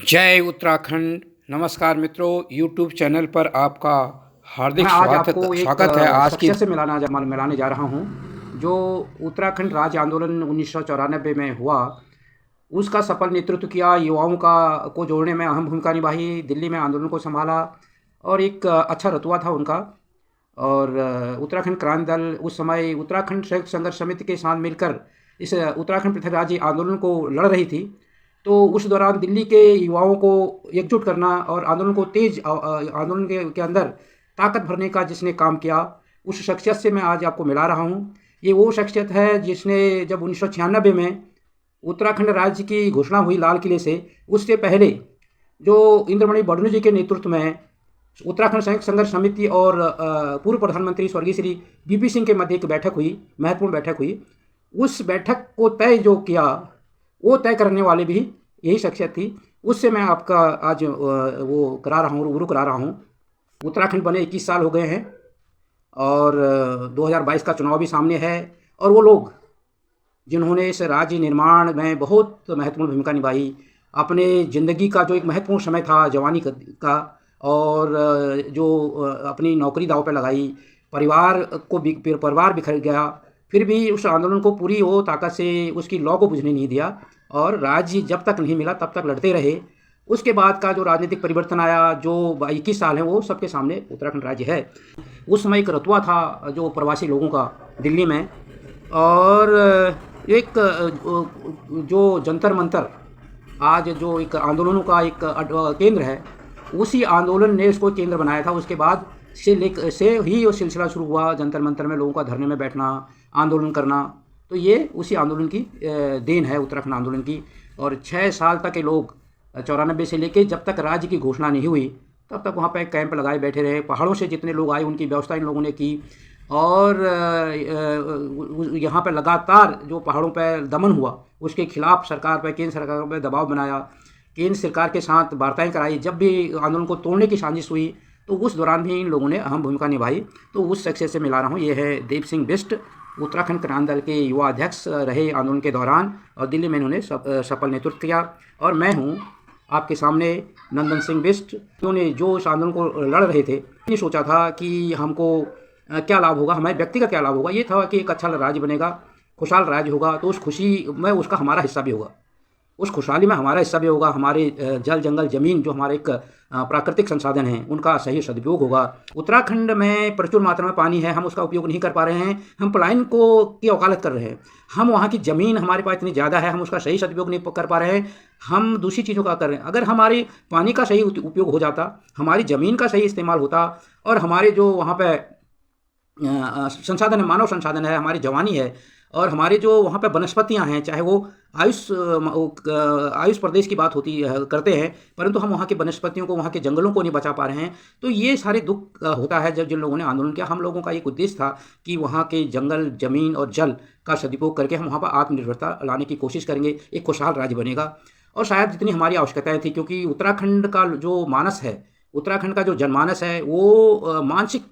जय उत्तराखंड। नमस्कार मित्रों, यूट्यूब चैनल पर आपका हार्दिक मैं आज आपको एक स्वागत है। आज की शख्सियत से मिलाने जा रहा हूँ जो उत्तराखंड राज्य आंदोलन 1994 में हुआ। उसका सफल नेतृत्व किया, युवाओं का को जोड़ने में अहम भूमिका निभाई, दिल्ली में आंदोलन को संभाला और एक अच्छा रतुआ था उनका। और उत्तराखंड क्रांति दल उस समय उत्तराखंड संयुक्त संघर्ष समिति के साथ मिलकर इस उत्तराखंड पृथक राज्य आंदोलन को लड़ रही थी। तो उस दौरान दिल्ली के युवाओं को एकजुट करना और आंदोलन को आंदोलन के अंदर ताकत भरने का जिसने काम किया, उस शख्सियत से मैं आज आपको मिला रहा हूँ। ये वो शख्सियत है जिसने जब 1996 में उत्तराखंड राज्य की घोषणा हुई लाल किले से, उससे पहले जो इंद्रमणि बडनू जी के नेतृत्व में उत्तराखंड संयुक्त संघर्ष समिति और पूर्व प्रधानमंत्री स्वर्गीय श्री बीपी सिंह के मध्य एक बैठक हुई, महत्वपूर्ण बैठक हुई। उस बैठक को तय जो किया, वो तय करने वाले भी यही शख्सियत थी। उससे मैं आपका आज वो करा रहा हूँ, रूबरू करा रहा हूँ। उत्तराखंड बने 21 साल हो गए हैं और 2022 का चुनाव भी सामने है। और वो लोग जिन्होंने इस राज्य निर्माण में बहुत महत्वपूर्ण भूमिका निभाई, अपने ज़िंदगी का जो एक महत्वपूर्ण समय था जवानी का, और जो अपनी नौकरी दांव पे लगाई, परिवार बिखर गया, फिर भी उस आंदोलन को पूरी वो ताकत से उसकी लौ को बुझने नहीं दिया और राज्य जब तक नहीं मिला तब तक लड़ते रहे। उसके बाद का जो राजनीतिक परिवर्तन आया, जो 21 साल है, वो सबके सामने उत्तराखंड राज्य है। उस समय एक रतुआ था जो प्रवासी लोगों का दिल्ली में, और एक जो जंतर मंतर आज जो एक आंदोलनों का एक केंद्र है, उसी आंदोलन ने इसको केंद्र बनाया था। उसके बाद से ही वो सिलसिला शुरू हुआ, जंतर मंतर में लोगों का धरने में बैठना, आंदोलन करना। तो ये उसी आंदोलन की देन है, उत्तराखंड आंदोलन की। और 6 साल तक ये लोग 94 से लेके जब तक राज्य की घोषणा नहीं हुई तब तक वहाँ पे कैंप लगाए बैठे रहे। पहाड़ों से जितने लोग आए उनकी व्यवस्था इन लोगों ने की। और यहाँ पे लगातार जो पहाड़ों पे दमन हुआ उसके खिलाफ सरकार पे, केंद्र सरकार पे दबाव बनाया, केंद्र सरकार के साथ वार्ताएं कराई। जब भी आंदोलन को तोड़ने की साजिश हुई तो उस दौरान भी इन लोगों ने अहम भूमिका निभाई। तो उस शख्सियत से मिला रहा हूँ। ये है देव सिंह बिष्ट, उत्तराखंड क्रांति दल के युवा अध्यक्ष रहे आंदोलन के दौरान, और दिल्ली में इन्होंने सफल नेतृत्व किया। और मैं हूँ आपके सामने नंदन सिंह बिष्ट। उन्होंने जो इस आंदोलन को लड़ रहे थे, नहीं सोचा था कि हमको क्या लाभ होगा, हमारे व्यक्ति का क्या लाभ होगा। ये था कि एक अच्छा राज्य बनेगा, खुशहाल राज्य होगा, तो उस खुशी में उसका हमारा हिस्सा भी होगा, उस खुशहाली में हमारा हिस्सा भी होगा। हमारे जल जंगल ज़मीन जो हमारे एक प्राकृतिक संसाधन हैं, उनका सही सदुपयोग होगा। उत्तराखंड में प्रचुर मात्रा में पानी है, हम उसका उपयोग नहीं कर पा रहे हैं। हम पलायन को की वकालत कर रहे हैं। हम वहाँ की ज़मीन हमारे पास इतनी ज़्यादा है, हम उसका सही सदुपयोग नहीं कर पा रहे हैं। हम दूसरी चीज़ों का कर रहे हैं। अगर हमारे पानी का सही उपयोग हो जाता, हमारी ज़मीन का सही इस्तेमाल होता, और हमारे जो वहाँ पर संसाधन है, मानव संसाधन है, हमारी जवानी है, और हमारे जो वहाँ पे वनस्पतियाँ हैं, चाहे वो आयुष प्रदेश की बात करते हैं, परंतु हम वहाँ की वनस्पतियों को, वहाँ के जंगलों को नहीं बचा पा रहे हैं। तो ये सारे दुख होता है जब जिन लोगों ने आंदोलन किया। हम लोगों का एक उद्देश्य था कि वहाँ के जंगल, ज़मीन और जल का सदुपयोग करके हम वहाँ पर आत्मनिर्भरता लाने की कोशिश करेंगे, एक खुशहाल राज्य बनेगा। और शायद जितनी हमारी आवश्यकताएँ थी, क्योंकि उत्तराखंड का जो मानस है, उत्तराखंड का जो जनमानस है, वो मानसिक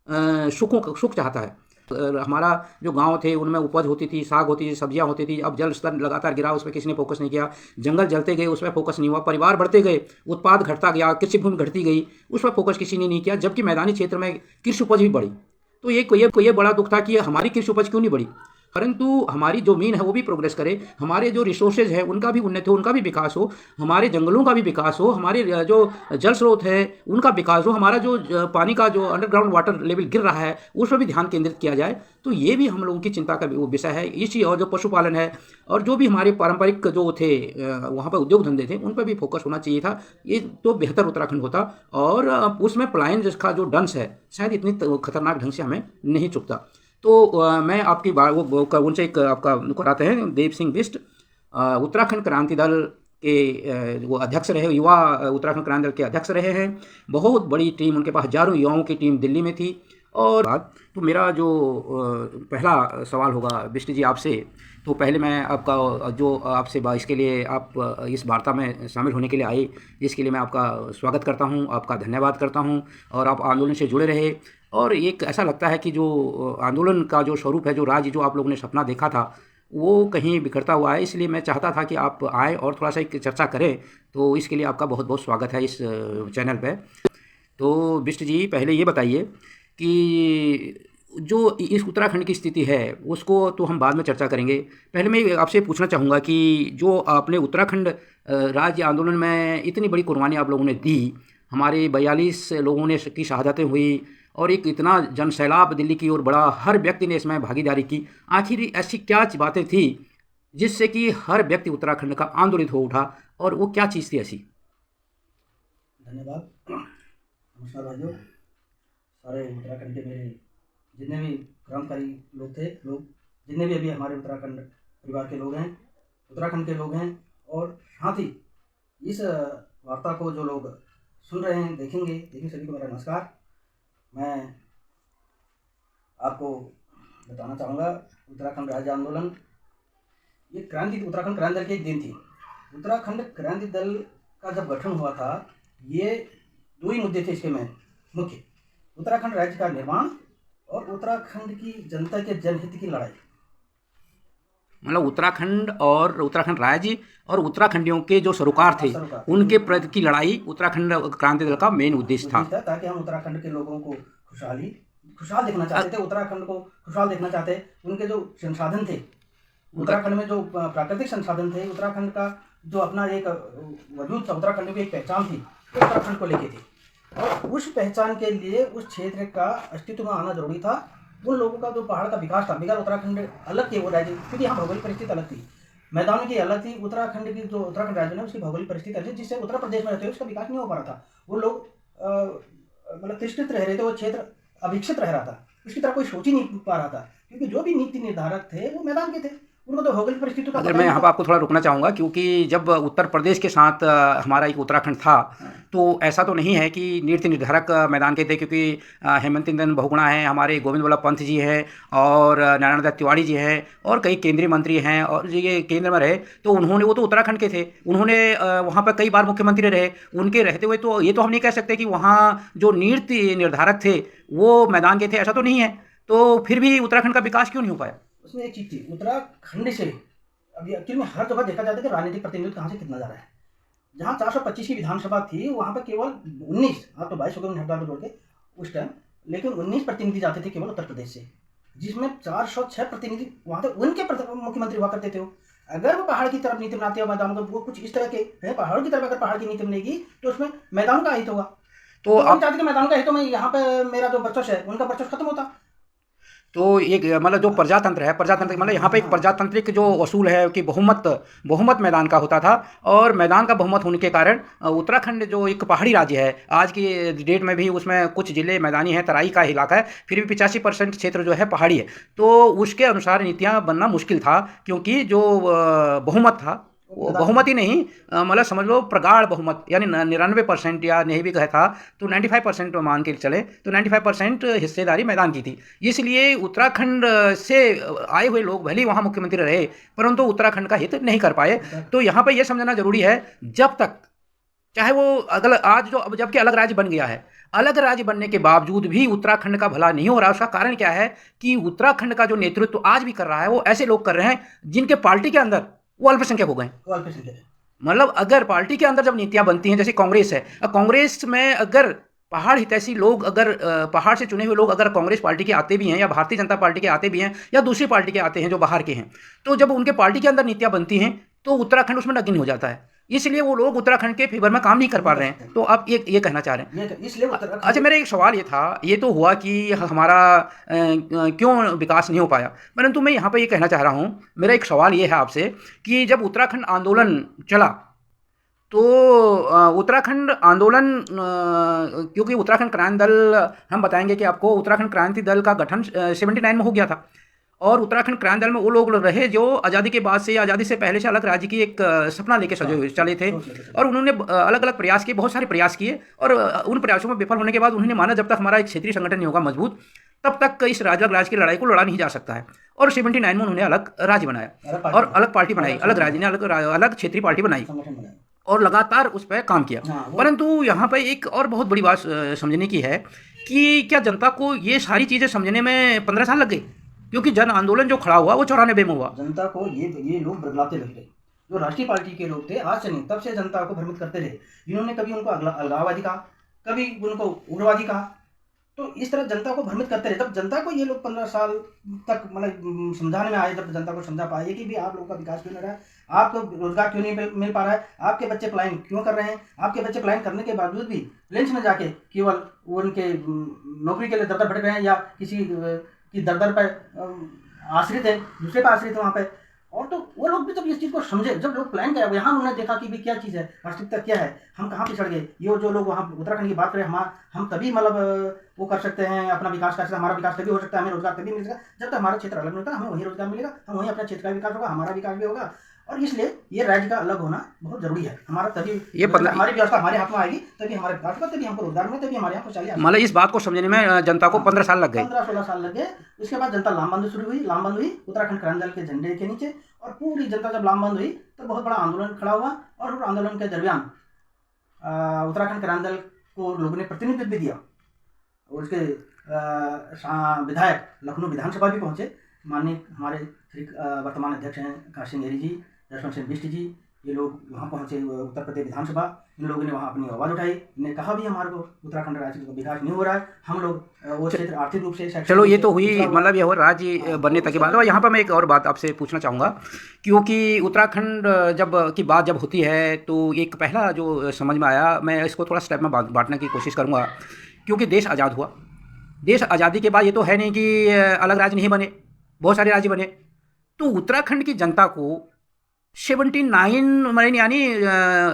सुख चाहता है। हमारा जो गांव थे उनमें उपज होती थी, साग होती थी, सब्जियां होती थी। अब जल स्तर लगातार गिरा, उस पर किसी ने फोकस नहीं किया। जंगल जलते गए, उस पर फोकस नहीं हुआ। परिवार बढ़ते गए, उत्पाद घटता गया, कृषि भूमि घटती गई, उस पर फोकस किसी ने नहीं किया। जबकि मैदानी क्षेत्र में कृषि उपज भी बढ़ी। तो ये बड़ा दुख था कि हमारी कृषि उपज क्यों नहीं बढ़ी, परंतु हमारी ज़मीन है वो भी प्रोग्रेस करे, हमारे जो रिसोर्सेज है उनका भी उन्नति हो, उनका भी विकास हो, हमारे जंगलों का भी विकास हो, हमारे जो जल स्रोत है उनका विकास हो, हमारा जो पानी का जो अंडरग्राउंड वाटर लेवल गिर रहा है उस पर भी ध्यान केंद्रित किया जाए। तो ये भी हम लोगों की चिंता का विषय है। इसी, और जो पशुपालन है और जो भी हमारे पारंपरिक जो थे वहाँ पर उद्योग धंधे थे, उन पर भी फोकस होना चाहिए था। ये तो बेहतर उत्तराखंड होता। और उसमें पलायन जिसका जो डंस है शायद इतनी खतरनाक ढंग से हमें नहीं चुकता। तो मैं आपकी उनसे एक आपका कराते हैं। देव सिंह बिष्ट उत्तराखंड क्रांति दल के वो अध्यक्ष रहे, युवा उत्तराखंड क्रांति दल के अध्यक्ष रहे हैं। बहुत बड़ी टीम, उनके पास हजारों युवाओं की टीम दिल्ली में थी। और तो मेरा जो पहला सवाल होगा बिष्ट जी आपसे, तो पहले मैं आपका जो आपसे इसके लिए आप इस वार्ता में शामिल होने के लिए आए, इसके लिए मैं आपका स्वागत करता हूं, आपका धन्यवाद करता हूं। और आप आंदोलन से जुड़े रहे, और एक ऐसा लगता है कि जो आंदोलन का जो स्वरूप है, जो राज्य जो आप लोगों ने सपना देखा था, वो कहीं बिखरता हुआ है। इसलिए मैं चाहता था कि आप आएँ और थोड़ा सा एक चर्चा करें, तो इसके लिए आपका बहुत बहुत स्वागत है इस चैनल पे। तो बिष्ट जी, पहले ये बताइए कि जो इस उत्तराखंड की स्थिति है उसको तो हम बाद में चर्चा करेंगे। पहले मैं आपसे पूछना चाहूँगा कि जो आपने उत्तराखंड राज्य आंदोलन में इतनी बड़ी कुर्बानी आप लोगों ने दी, हमारे 42 लोगों ने की शहादतें हुई और एक इतना जनसैलाब दिल्ली की ओर बढ़ा, हर व्यक्ति ने इसमें भागीदारी की। आखिर ऐसी क्या बातें थी जिससे कि हर व्यक्ति उत्तराखंड का आंदोलित हो उठा, और वो क्या चीज़ थी ऐसी? धन्यवाद। नमस्कार भाइयों, सारे उत्तराखंड के मेरे जितने भी क्रांतिकारी लोग जितने भी अभी हमारे उत्तराखंड परिवार के लोग हैं, उत्तराखंड के लोग हैं, और साथ ही इस वार्ता को जो लोग सुन रहे हैं, देखेंगे सभी को मेरा नमस्कार। मैं आपको बताना चाहूँगा, उत्तराखंड राज्य आंदोलन ये उत्तराखंड क्रांति दल की एक दिन थी। उत्तराखंड क्रांति दल का जब गठन हुआ था, ये दो ही मुद्दे थे इसके में मुख्य: उत्तराखंड राज्य का निर्माण और उत्तराखंड की जनता के जनहित की लड़ाई। मतलब उत्तराखंड और उत्तराखंड राज्य और उत्तराखंडियों के जो सरोकार थे उनके प्रति की लड़ाई उत्तराखंड क्रांति दल का मेन उद्देश्य था, ताकि हम उत्तराखंड के लोगों को खुशहाल देखना चाहते थे, उत्तराखंड को खुशहाल देखना चाहते। उनके जो संसाधन थे, उत्तराखंड में जो प्राकृतिक संसाधन थे, उत्तराखंड का जो अपना एक वजूद था, उत्तराखंड की एक पहचान थी, वो उत्तराखंड को लेके थी। और उस पहचान के लिए उस क्षेत्र का अस्तित्व में आना जरूरी था। उन लोगों का जो पहाड़ का विकास था, बिहार उत्तराखंड अलग थे वो राज्य, क्योंकि यहाँ भौगोलिक परिस्थिति अलग थी, मैदान की अलग थी। उत्तराखंड की जो उत्तराखंड राज्य है उसकी भौगोलिक परिस्थिति अलग थी, जिससे उत्तर प्रदेश में रहते हुए उसका विकास नहीं हो पा रहा था। वो लोग मतलब तिरस्कृत रह रहे थे, वो क्षेत्र अविकसित रह रहा था, उसकी तरफ कोई सोच ही नहीं पा रहा था, क्योंकि जो भी नीति निर्धारक थे वो मैदान के थे, उनको तो भौगोलिक परिस्थितियों का। अगर मैं यहाँ पर आपको थोड़ा रुकना चाहूँगा, क्योंकि जब उत्तर प्रदेश के साथ हमारा एक उत्तराखंड था, तो ऐसा तो नहीं है कि नीति निर्धारक मैदान के थे, क्योंकि हेमंत इंदन बहुगुणा हैं, हमारे गोविंद वल्लभ पंत जी हैं, और नारायण दत्त तिवारी जी हैं, और कई केंद्रीय मंत्री हैं, और ये केंद्र में रहे, तो उन्होंने, वो तो उत्तराखंड के थे, उन्होंने वहाँ पर कई बार मुख्यमंत्री रहे। उनके रहते हुए तो ये तो हम नहीं कह सकते कि वहाँ जो नीति निर्धारक थे वो मैदान के थे, ऐसा तो नहीं है। तो फिर भी उत्तराखंड का विकास क्यों नहीं हो पाया? उसमें एक चीज़ थी, उत्तराखंड से अभी एक्चुअली में हर जगह देखा जाता है कि राजनीतिक प्रतिनिधित्व कहाँ से कितना जा रहा है। जहाँ 425 की विधानसभा थी, वहाँ पर केवल 19, आप तो 22 हो गए हरिद्वार को जोड़ के उस टाइम, लेकिन 19 प्रतिनिधि जाते थे केवल उत्तर प्रदेश से, जिसमें 406 प्रतिनिधि वहाँ तक उनके मुख्यमंत्री हुआ करते थे। वो अगर वो पहाड़ की तरफ नीति बनाते हो मैदानों का, वो कुछ इस तरह के है, पहाड़ों की तरफ अगर पहाड़ की नीति बनेगी तो उसमें मैदानों का हित होगा। तो आप चाहते थे मैदानों का हित में यहाँ पे मेरा जो वर्चस्व है उनका वर्चस्व खत्म होता। तो एक मतलब जो प्रजातंत्र है, प्रजातंत्र मतलब यहाँ पे एक प्रजातांत्रिक जो असूल है कि बहुमत मैदान का होता था, और मैदान का बहुमत होने के कारण उत्तराखंड जो एक पहाड़ी राज्य है, आज की डेट में भी उसमें कुछ जिले मैदानी हैं, तराई का इलाका है, फिर भी 85% क्षेत्र जो है पहाड़ी है। तो उसके अनुसार नीतियाँ बनना मुश्किल था, क्योंकि जो बहुमत था वो बहुमत ही नहीं, मतलब समझ लो प्रगाढ़ बहुमत, यानी 99% या नहीं भी कहा था तो 95% मान के चले, तो 95% हिस्सेदारी मैदान की थी। इसलिए उत्तराखंड से आए हुए लोग भले ही वहाँ मुख्यमंत्री रहे, परंतु उत्तराखंड का हित नहीं कर पाए। तो यहाँ पर यह समझना जरूरी है, जब तक चाहे वो अगला आज जो अब जबकि अलग राज्य बन गया है, अलग राज्य बनने के बावजूद भी उत्तराखंड का भला नहीं हो रहा। उसका कारण क्या है कि उत्तराखंड का जो नेतृत्व आज भी कर रहा है वो ऐसे लोग कर रहे हैं जिनके पार्टी के अंदर वो अल्पसंख्यक हो गए। मतलब अगर पार्टी के अंदर जब नीतियां बनती हैं, जैसे कांग्रेस है, कांग्रेस में अगर पहाड़ हितैषी लोग, अगर पहाड़ से चुने हुए लोग अगर कांग्रेस पार्टी के आते भी हैं, या भारतीय जनता पार्टी के आते भी हैं, या दूसरी पार्टी के आते हैं जो बाहर के हैं, तो जब उनके पार्टी के अंदर नीतियां बनती हैं तो उत्तराखंड उसमें नगण्य हो जाता है। इसलिए वो लोग उत्तराखंड के फेवर में काम नहीं कर पा रहे हैं। तो आप ये कहना चाह रहे हैं? इसलिए अच्छा, मेरा एक सवाल ये था, ये तो हुआ कि हमारा क्यों विकास नहीं हो पाया, परंतु मैं यहाँ पे ये कहना चाह रहा हूँ, मेरा एक सवाल ये है आपसे कि जब उत्तराखंड आंदोलन चला, तो उत्तराखंड आंदोलन, क्योंकि उत्तराखंड क्रांति दल, हम बताएंगे कि आपको, उत्तराखंड क्रांति दल का गठन 79 में हो गया था, और उत्तराखंड क्रांति दल में वो लोग रहे जो आज़ादी के बाद से या आज़ादी से पहले से अलग राज्य की एक सपना लेके सजे हुए चले थे, और उन्होंने अलग अलग प्रयास किए, बहुत सारे प्रयास किए, और उन प्रयासों में विफल होने के बाद उन्होंने माना जब तक हमारा एक क्षेत्रीय संगठन नहीं होगा मजबूत, तब तक इस राज्य की लड़ाई को लड़ा नहीं जा सकता है। और 79 में उन्होंने अलग राज्य बनाया और अलग पार्टी बनाई, अलग राज्य ने अलग क्षेत्रीय पार्टी बनाई और लगातार उस पर काम किया। परंतु यहाँ पर एक और बहुत बड़ी बात समझने की है कि क्या जनता को ये सारी चीज़ें समझने में 15 साल लग गए? क्योंकि जन आंदोलन जो खड़ा हुआ वो 94 में हुआ। जनता को ये लोग बदलाते लग गए, जो राष्ट्रीय पार्टी के लोग थे, आज से नहीं तब से जनता को भ्रमित करते रहे। इन्होंने कभी उनको अलगाववादी कहा, कभी उनको उग्रवादी कहा, तो इस तरह जनता को भ्रमित करते रहे। तब जनता को ये लोग 15 साल तक मतलब समझाने में आए, जब जनता को समझा पाए कि भी आप लोगों का विकास क्यों नहीं रहा है, आपको रोजगार क्यों नहीं मिल पा रहा है, आपके बच्चे पलायन क्यों कर रहे हैं, आपके बच्चे पलायन करने के बावजूद भी लंच में जाके केवल उनके नौकरी के लिए दर दर भटक रहे हैं या किसी की दर दर पर आश्रित है, दूसरे पर आश्रित है वहाँ पे। और तो वो लोग भी जब इस चीज़ को समझे, जब लोग प्लान किया यहाँ उन्होंने देखा कि भी क्या चीज़ है, वास्तविकता क्या है, हम कहाँ पिछड़ गए। ये जो लोग वहाँ उत्तराखंड की बात करें, हम तभी मतलब वो कर सकते हैं, अपना विकास कर सकते हैं, हमारा विकास तभी हो सकता है, हमें रोजगार तभी मिल सकता जब तक हमारा क्षेत्र अलग नहीं होता, हमें वहीं रोजगार मिलेगा, हम वहीं अपने क्षेत्र का विकास होगा, हमारा विकास भी होगा। और इसलिए ये राज्य का अलग होना बहुत जरूरी है। हमारा तभी ये हमारी व्यवस्था हमारे हाथ में आएगी, तभी हमारे विकास होगा, तभी हमको रोजगार मिले, तभी हमारे यहाँ खुशहाली आएगी। मतलब इस बात को समझने में जनता को 15 साल लग गए, 15-16 साल लग गए। उसके बाद जनता लामबंद शुरू हुई, लामबंद हुई उत्तराखंड क्रांति दल के झंडे के नीचे, और पूरी जनता जब लामबंद हुई तो बहुत बड़ा आंदोलन खड़ा हुआ। और उस आंदोलन के दरमियान उत्तराखंड क्रांति दल को लोगों ने प्रतिनिधित्व भी दिया। उसके विधायक लखनऊ विधानसभा भी पहुंचे। माननीय हमारे वर्तमान अध्यक्ष हैं काशी सिंह जी, यशवंत सिंह बिष्ट जी, ये लोग वहाँ पहुँचे उत्तर प्रदेश विधानसभा। इन लोगों ने वहाँ अपनी आवाज़ उठाई, इन्हें कहा भी हमारे को उत्तराखंड राज्य का विकास नहीं हो रहा है, हम लोग वो क्षेत्र आर्थिक रूप से। चलो ये तो हुई, मतलब ये हुआ राज्य बनने तक की बात। और यहाँ पर मैं एक और बात आपसे पूछना चाहूँगा, क्योंकि उत्तराखंड की बात जब होती है तो एक पहला जो समझ में आया, मैं इसको थोड़ा स्टेप में बांटने की कोशिश करूँगा। क्योंकि देश आज़ाद हुआ, देश आज़ादी के बाद ये तो है नहीं कि अलग राज्य नहीं बने, बहुत सारे राज्य बने। तो उत्तराखंड की जनता को 79 यानी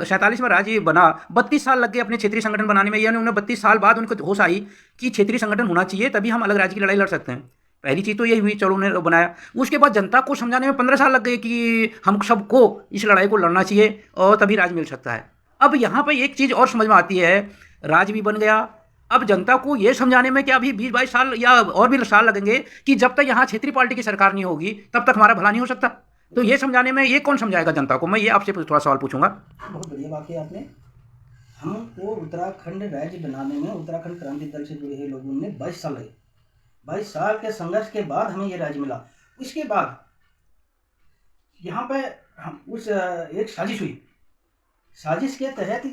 47वां राज्य बना, 32 साल लग गए अपने क्षेत्रीय संगठन बनाने में। यानी उन्हें 32 साल बाद उनको होश आई कि क्षेत्रीय संगठन होना चाहिए, तभी हम अलग राज्य की लड़ाई लड़ सकते हैं। पहली चीज़ तो ये हुई, चलो उन्हें बनाया। उसके बाद जनता को समझाने में 15 साल लग गए कि हम सबको इस लड़ाई को लड़ना चाहिए और तभी राज्य मिल सकता है। अब यहाँ पर एक चीज़ और समझ में आती है, राज्य भी बन गया। अब जनता को ये समझाने में कि अभी 20-22 साल या और भी साल लगेंगे कि जब तक यहाँ क्षेत्रीय पार्टी की सरकार नहीं होगी तब तक हमारा भला नहीं हो सकता। तो ये समझाने में ये कौन समझाएगा जनता को? मैं ये आपसे थोड़ा सवाल पूछूंगा। बहुत बढ़िया बात है आपने। हमको उत्तराखंड राज्य बनाने में उत्तराखंड क्रांति दल से जुड़े हुए लोगों ने 22 साल लगे। 22 साल के संघर्ष के बाद हमें ये राज्य मिला। उसके बाद यहाँ पे हम एक साजिश हुई। साजिश के तहत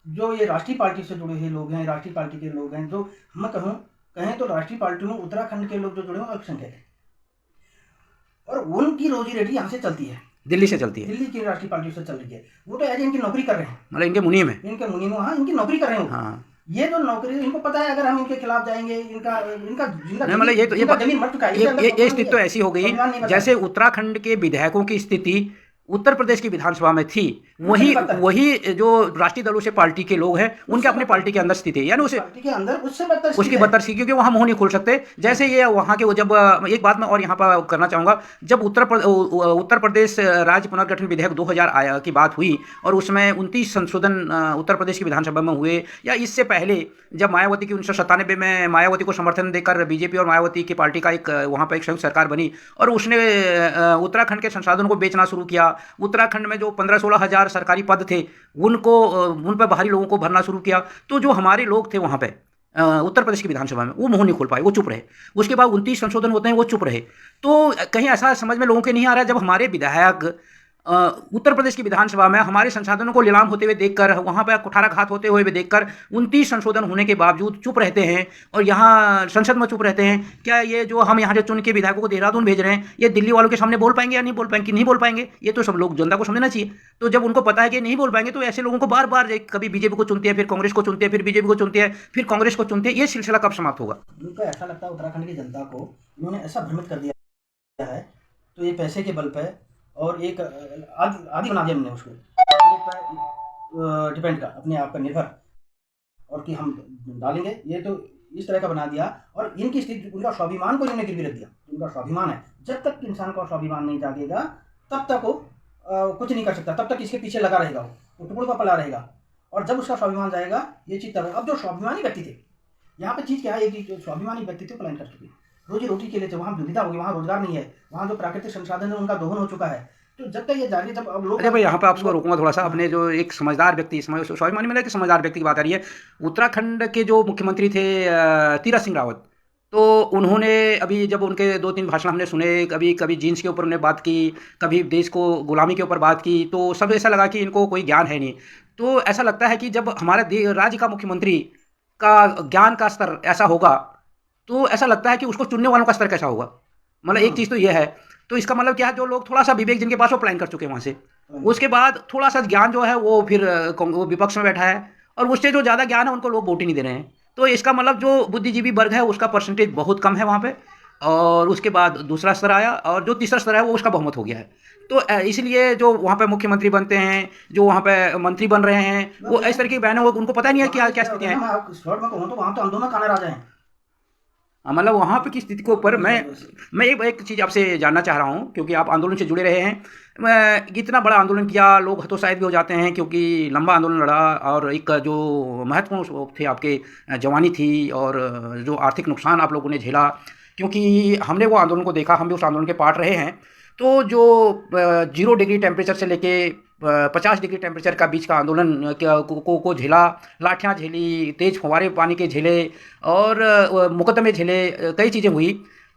जो ये राष्ट्रीय पार्टी से जुड़े हुए लोग हैं, राष्ट्रीय पार्टी के लोग हैं, जो हम कहें तो राष्ट्रीय पार्टी में उत्तराखंड के लोग जो जुड़े हुए अल्पसंख्यक हैं, और उनकी रोजी रोटी यहाँ से चलती है, दिल्ली से चलती है, दिल्ली की राष्ट्रीय पार्टी से चल रही है। वो तो ऐसे इनकी नौकरी कर रहे हैं, मतलब इनके मुनीम है, हाँ, इनकी नौकरी कर रहे हैं। हाँ, ये जो नौकरी, इनको पता है अगर हम इनके खिलाफ जाएंगे, इनका मतलब ये जमीन मर चुका है। ये स्थिति तो ऐसी हो गई जैसे उत्तराखंड के विधायकों की स्थिति उत्तर प्रदेश की विधानसभा में थी, वही जो राष्ट्रीय दलों से पार्टी के लोग हैं उनके अपने पार्टी के अंदर स्थिति है, यानी उसकी बदतर सी, क्योंकि वहाँ मुंह नहीं खोल सकते। जैसे ये वहाँ के, जब एक बात मैं और यहाँ पर करना चाहूँगा, जब उत्तर प्रदेश राज्य पुनर्गठन विधेयक 2000 की बात हुई और उसमें 29 संशोधन उत्तर प्रदेश की विधानसभा में हुए, या इससे पहले जब मायावती की 1997 में मायावती को समर्थन देकर बीजेपी और मायावती की पार्टी का एक वहाँ पर एक संयुक्त सरकार बनी और उसने उत्तराखंड के संसाधनों को बेचना शुरू किया। उत्तराखंड में जो 15-16 हज़ार सरकारी पद थे उन पर बाहरी लोगों को भरना शुरू किया। तो जो हमारे लोग थे वहाँ पे उत्तर प्रदेश की विधानसभा में, वो मुंह नहीं खोल पाए, वो चुप रहे। उसके बाद 29 संशोधन होते हैं, वो चुप रहे। तो कहीं ऐसा समझ में लोगों के नहीं आ रहा है, जब हमारे विधायक उत्तर प्रदेश की विधानसभा में हमारे संसाधनों को नीलाम होते हुए देखकर, वहाँ पर कुठाराघात होते हुए देखकर 29 संशोधन होने के बावजूद चुप रहते हैं और यहाँ संसद में चुप रहते हैं, क्या ये जो हम यहाँ से चुन के विधायकों को देहरादून भेज रहे हैं, ये दिल्ली वालों के सामने बोल पाएंगे या नहीं बोल पाएंगे? नहीं बोल पाएंगे। ये तो सब लोग, जनता को समझना चाहिए। तो जब उनको पता है कि नहीं बोल पाएंगे, तो ऐसे लोगों को बार बार कभी बीजेपी को चुनते हैं, फिर कांग्रेस को चुनते हैं, फिर बीजेपी को चुनते हैं, फिर कांग्रेस को चुनते हैं। ये सिलसिला कब समाप्त होगा? उनको ऐसा लगता है उत्तराखंड की जनता को उन्होंने ऐसा भ्रमित कर दिया है, तो ये पैसे के बल पर और एक आदि बना दिया हमने उसको, डिपेंड का, अपने आप पर निर्भर, और कि हम डालेंगे, ये तो इस तरह का बना दिया। और इनकी स्थिति, उनका स्वाभिमान को इन्होंने गिरवी रख दिया। उनका स्वाभिमान है, जब तक इंसान का स्वाभिमान नहीं जागेगा तब तक वो कुछ नहीं कर सकता, तब तक इसके पीछे लगा रहेगा, वो टुकड़ों का पला रहेगा। और जब उसका स्वाभिमान जाएगा, ये चीज़ तब। अब जो स्वाभिमानी व्यक्ति थे, यहाँ पे चीज़ क्या है कि जो स्वाभिमानी व्यक्ति थे पलायन कर चुके, रोजी रोटी के लिए थे, वहाँ दुविधा होगी, वहाँ रोजगार नहीं है, वहाँ जो प्राकृतिक संसाधन है उनका दोहन हो चुका है। तो जब तक ये जारी, जब अब लोग, अरे भाई यहाँ पे आपको रोकूंगा थोड़ा सा। अपने जो एक समझदार व्यक्ति, स्वाभिमानी में कि समझदार व्यक्ति की बात आ रही है, उत्तराखंड के जो मुख्यमंत्री थे तीरथ सिंह रावत, तो उन्होंने अभी जब उनके 2-3 भाषण हमने सुने, कभी कभी जीन्स के ऊपर उन्होंने बात की, कभी देश को गुलामी के ऊपर बात की, तो सब ऐसा लगा कि इनको कोई ज्ञान है नहीं। तो ऐसा लगता है कि जब हमारे राज्य का मुख्यमंत्री का ज्ञान का स्तर ऐसा होगा, तो ऐसा लगता है कि उसको चुनने वालों का स्तर कैसा होगा। मतलब एक चीज़ तो ये है। तो इसका मतलब क्या है, जो लोग थोड़ा सा विवेक जिनके पास वो पलायन कर चुके हैं वहाँ से, उसके बाद थोड़ा सा ज्ञान जो है वो फिर वो विपक्ष में बैठा है, और उससे जो ज़्यादा ज्ञान है उनको लोग वोट ही नहीं दे रहे हैं। तो इसका मतलब जो बुद्धिजीवी वर्ग है उसका परसेंटेज बहुत कम है वहाँ पे, और उसके बाद दूसरा स्तर आया, और जो तीसरा स्तर है वो उसका बहुमत हो गया है। तो इसलिए जो वहाँ पे मुख्यमंत्री बनते हैं, जो वहाँ पे मंत्री बन रहे हैं, वो इस तरह की बहनें, उनको पता नहीं है क्या क्या स्थितियाँ हैं। शॉर्ट में कहूँ तो वहाँ तो आंदोलन का नारा आ जाए। मतलब वहाँ पे की स्थिति के ऊपर मैं एक चीज़ आपसे जानना चाह रहा हूँ, क्योंकि आप आंदोलन से जुड़े रहे हैं। इतना बड़ा आंदोलन किया, लोग हतोत्साहित भी हो जाते हैं क्योंकि लंबा आंदोलन लड़ा, और एक जो महत्वपूर्ण थे आपके जवानी थी, और जो आर्थिक नुकसान आप लोगों ने झेला, क्योंकि हमने वो आंदोलन को देखा, हम भी उस आंदोलन के पार्ट रहे हैं। तो जो 0 डिग्री टेम्परेचर से लेके 50 डिग्री टेम्परेचर का बीच का आंदोलन को झेला, लाठियाँ झेली, तेज़ फव्वारे पानी के झेले, और मुकदमे झेले, कई चीज़ें हुई।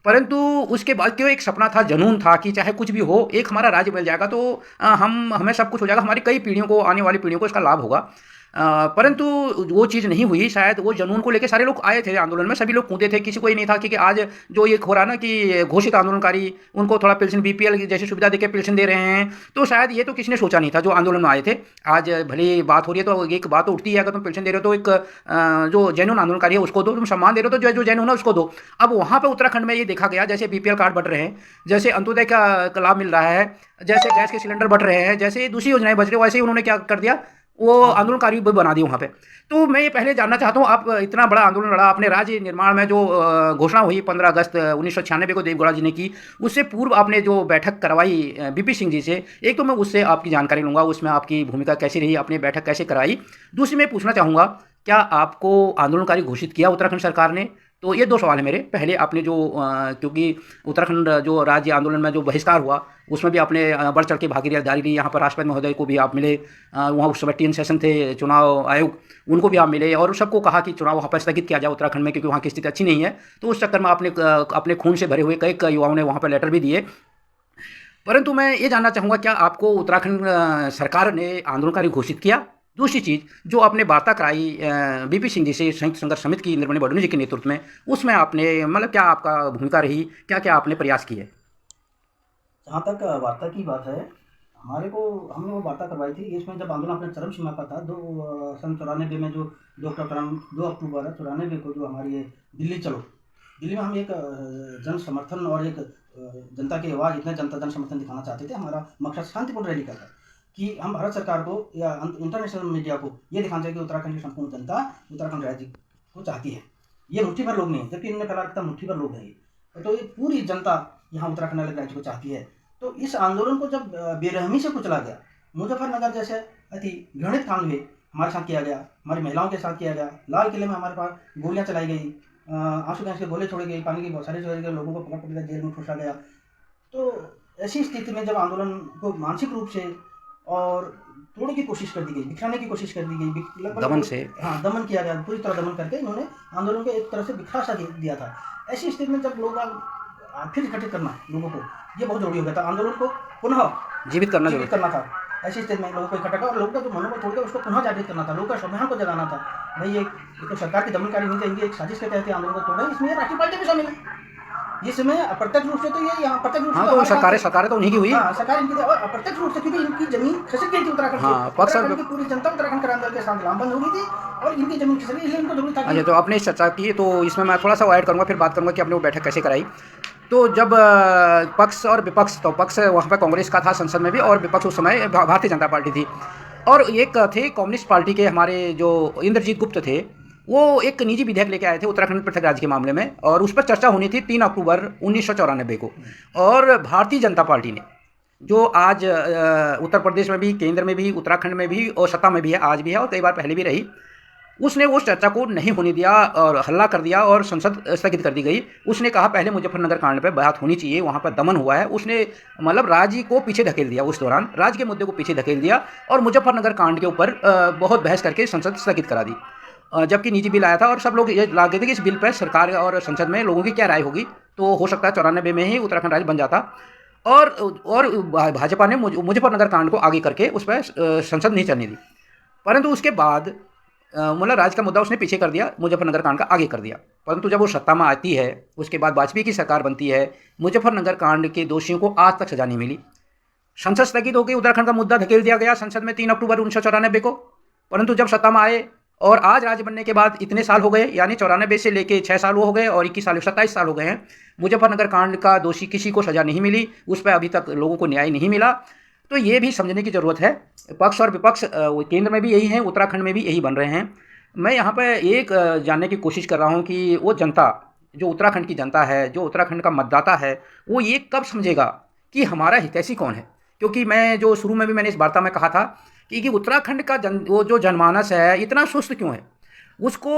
परंतु उसके बाद क्यों एक सपना था, जुनून था कि चाहे कुछ भी हो, एक हमारा राज्य मिल जाएगा तो हमें सब कुछ हो जाएगा, हमारी कई पीढ़ियों को, आने वाली पीढ़ियों को इसका लाभ होगा। परंतु वो चीज़ नहीं हुई। शायद वो जुनून को लेके सारे लोग आए थे आंदोलन में, सभी लोग कूदे थे, किसी को ये नहीं था कि आज जो ये हो रहा ना कि घोषित आंदोलनकारी उनको थोड़ा पेंशन बीपीएल जैसी सुविधा देके पेंशन दे रहे हैं, तो शायद ये तो किसी ने सोचा नहीं था जो आंदोलन में आए थे। आज भले बात हो रही है तो एक बात तो उठती है, अगर तुम पेंशन दे रहे हो तो एक जो जेन्युइन आंदोलनकारी है उसको दो, तुम सम्मान दे रहे हो तो जो जेन्युइन है उसको दो। अब वहाँ पर उत्तराखंड में ये देखा गया, जैसे बीपीएल कार्ड बढ़ रहे हैं, जैसे अंत्योदय का लाभ मिल रहा है, जैसे गैस के सिलेंडर बढ़ रहे हैं, जैसे दूसरी योजनाएं बच रही, वैसे ही उन्होंने क्या कर दिया, वो आंदोलनकारी भी बना दिए वहाँ पे। तो मैं ये पहले जानना चाहता हूँ, आप इतना बड़ा आंदोलन लड़ा, अपने राज्य निर्माण में जो घोषणा हुई 15 अगस्त 1996 को देवगौड़ा जी ने की, उससे पूर्व आपने जो बैठक करवाई बीपी सिंह जी से, एक तो मैं उससे आपकी जानकारी लूँगा, उसमें आपकी भूमिका कैसी रही, आपने बैठक कैसे कराई। दूसरी मैं पूछना चाहूँगा, क्या आपको आंदोलनकारी घोषित किया उत्तराखंड सरकार ने? तो ये 2 सवाल है मेरे। पहले आपने जो क्योंकि उत्तराखंड जो राज्य आंदोलन में जो बहिष्कार हुआ, उसमें भी आपने बढ़ चढ़ के भागीदारी ली। यहाँ पर राष्ट्रपति महोदय को भी आप मिले, वहाँ उस समय टीएन सेशन थे, चुनाव आयोग, उनको भी आप मिले, और सबको कहा कि चुनाव वहाँ पर स्थगित किया जाए उत्तराखंड में, क्योंकि वहाँ की स्थिति अच्छी नहीं है। तो उस चक्कर में आपने अपने खून से भरे हुए कई युवाओं ने वहाँ पर लेटर भी दिए। परंतु मैं ये जानना चाहूँगा, क्या आपको उत्तराखंड सरकार ने आंदोलनकारी घोषित किया? दूसरी चीज़, जो आपने वार्ता कराई बीपी सिंह जी से, संयुक्त संघर्ष समिति की निर्मणी बडोनी जी के नेतृत्व में, उसमें आपने मतलब क्या आपका भूमिका रही, क्या क्या आपने प्रयास किए? जहाँ तक वार्ता की बात है, हमने वो वार्ता करवाई थी, इसमें जब आंदोलन अपने चरम सीमा पर था, सन 94 में, जो 2 अक्टूबर 94 को जो हमारी ये दिल्ली चलो, दिल्ली में हम एक जन समर्थन और एक जनता की आवाज़, इतने जन समर्थन दिखाना चाहते थे। हमारा मकसद शांतिपूर्ण रैली का था कि हम भारत सरकार को या इंटरनेशनल मीडिया को ये दिखाना चाहिए कि उत्तराखंड की संपूर्ण जनता उत्तराखंड राज्य को चाहती है। ये मुट्ठी भर लोग नहीं, जबकि इन्होंने फैला रखा मुट्ठी भर लोग हैं, तो ये पूरी जनता यहाँ उत्तराखंड अलग राज्य को चाहती है। तो इस आंदोलन को जब बेरहमी से कुचला गया, मुजफ्फरनगर जैसे अति घृणित कांड हुए, हमारे साथ किया गया, हमारी महिलाओं के साथ किया गया, लाल किले में हमारे पास गोलियाँ चलाई गई, आंसू गैस के गोले छोड़े गए, पानी की बौछारें छोड़ी गई, लोगों को पकड़ पकड़ जेल में ठूसा गया। तो ऐसी स्थिति में जब आंदोलन को मानसिक रूप से और तोड़ने की कोशिश कर दी गई, बिखराने की कोशिश कर दी गई, दमन से, हाँ, दमन किया गया, पूरी तरह दमन करके इन्होंने आंदोलन को एक तरह से बिखरा सा दिया था। ऐसी स्थिति में जब लोग फिर इकट्ठे करना लोगों को, ये बहुत जरूरी हो गया था। आंदोलन को पुनः जीवित करना था। ऐसी स्थिति में लोगों को इकट्ठा कर, और लोगों का जो मनोबल तोड़ के उसको पुनः जागृत करना था, लोगों का स्वाभिमान को जगाना था। भाई ये तो सरकार की दमनकारी नहीं कहेंगे, एक साजिश के तहत आंदोलन को तोड़ा, इसमें राष्ट्रीय पार्टी भी शामिल है। इसमें अप्रत्यक्ष रूप से तो ये यहाँ प्रत्यक्ष रूप से, हाँ, तो सरकार तो उन्हीं की हुई, सरकार इनकी, और अप्रत्यक्ष रूप से क्योंकि इनकी जमीन खसक गई थी उत्तराखंड की पूरी जनता उत्तराखंड क्रांति के साथ लामबंद हो गई थी, और इनकी जमीन खसक गई, इसलिए इनको जरूरी था। अच्छा, तो आपने चर्चा की, तो इसमें मैं थोड़ा सा ऐड करूँगा, फिर बात करूँगा कि आपने वो बैठक कैसे कराई। तो जब पक्ष और विपक्ष, तो पक्ष वहाँ पर कांग्रेस का था संसद में भी, और विपक्ष उस समय भारतीय जनता पार्टी थी, और एक थे कम्युनिस्ट पार्टी के हमारे जो इंद्रजीत गुप्त थे, वो एक निजी विधेयक लेके आए थे उत्तराखंड पृथक राज्य के मामले में, और उस पर चर्चा होनी थी 3 अक्टूबर 1994 को। और भारतीय जनता पार्टी ने, जो आज उत्तर प्रदेश में भी, केंद्र में भी, उत्तराखंड में भी और सत्ता में भी है, आज भी है और कई बार पहले भी रही, उसने उस चर्चा को नहीं होने दिया और हल्ला कर दिया और संसद स्थगित कर दी गई। उसने कहा पहले मुजफ्फरनगर कांड पे बात होनी चाहिए, वहाँ पर दमन हुआ है। उसने मतलब राज्य को पीछे धकेल दिया, उस दौरान राज्य के मुद्दे को पीछे धकेल दिया और मुजफ्फरनगर कांड के ऊपर बहुत बहस करके संसद स्थगित करा दी। जबकि निजी बिल आया था और सब लोग ये लागते थे कि इस बिल पर सरकार और संसद में लोगों की क्या राय होगी, तो हो सकता है 94 में ही उत्तराखंड राज्य बन जाता। और भाजपा ने मुजफ्फरनगर कांड को आगे करके उस पर संसद नहीं चलने दी। परंतु उसके बाद मतलब राज्य का मुद्दा उसने पीछे कर दिया, मुजफ्फरनगर कांड का आगे कर दिया। परंतु जब वो सत्ता में आती है, उसके बाद वाजपेयी की सरकार बनती है, मुजफ्फरनगर कांड के दोषियों को आज तक सजा नहीं मिली। संसद स्थगित हो गई, उत्तराखंड का मुद्दा धकेल दिया गया संसद में 3 अक्टूबर 1994 को। परंतु जब सत्ता में आए और आज राज्य बनने के बाद इतने साल हो गए, यानी 94 से लेके 6 साल वो हो गए और 21 साल 27 साल हो गए हैं, मुजफ्फरनगर कांड का दोषी किसी को सजा नहीं मिली, उस पर अभी तक लोगों को न्याय नहीं मिला। तो ये भी समझने की ज़रूरत है। पक्ष और विपक्ष केंद्र में भी यही हैं, उत्तराखंड में भी यही बन रहे हैं। मैं यहाँ पर एक जानने की कोशिश कर रहा हूँ कि वो जनता, जो उत्तराखंड की जनता है, जो उत्तराखंड का मतदाता है, वो ये कब समझेगा कि हमारा हितैषी कौन है। क्योंकि मैं जो शुरू में भी मैंने इस वार्ता में कहा था कि उत्तराखंड का वो जो जनमानस है इतना सुस्त क्यों है, उसको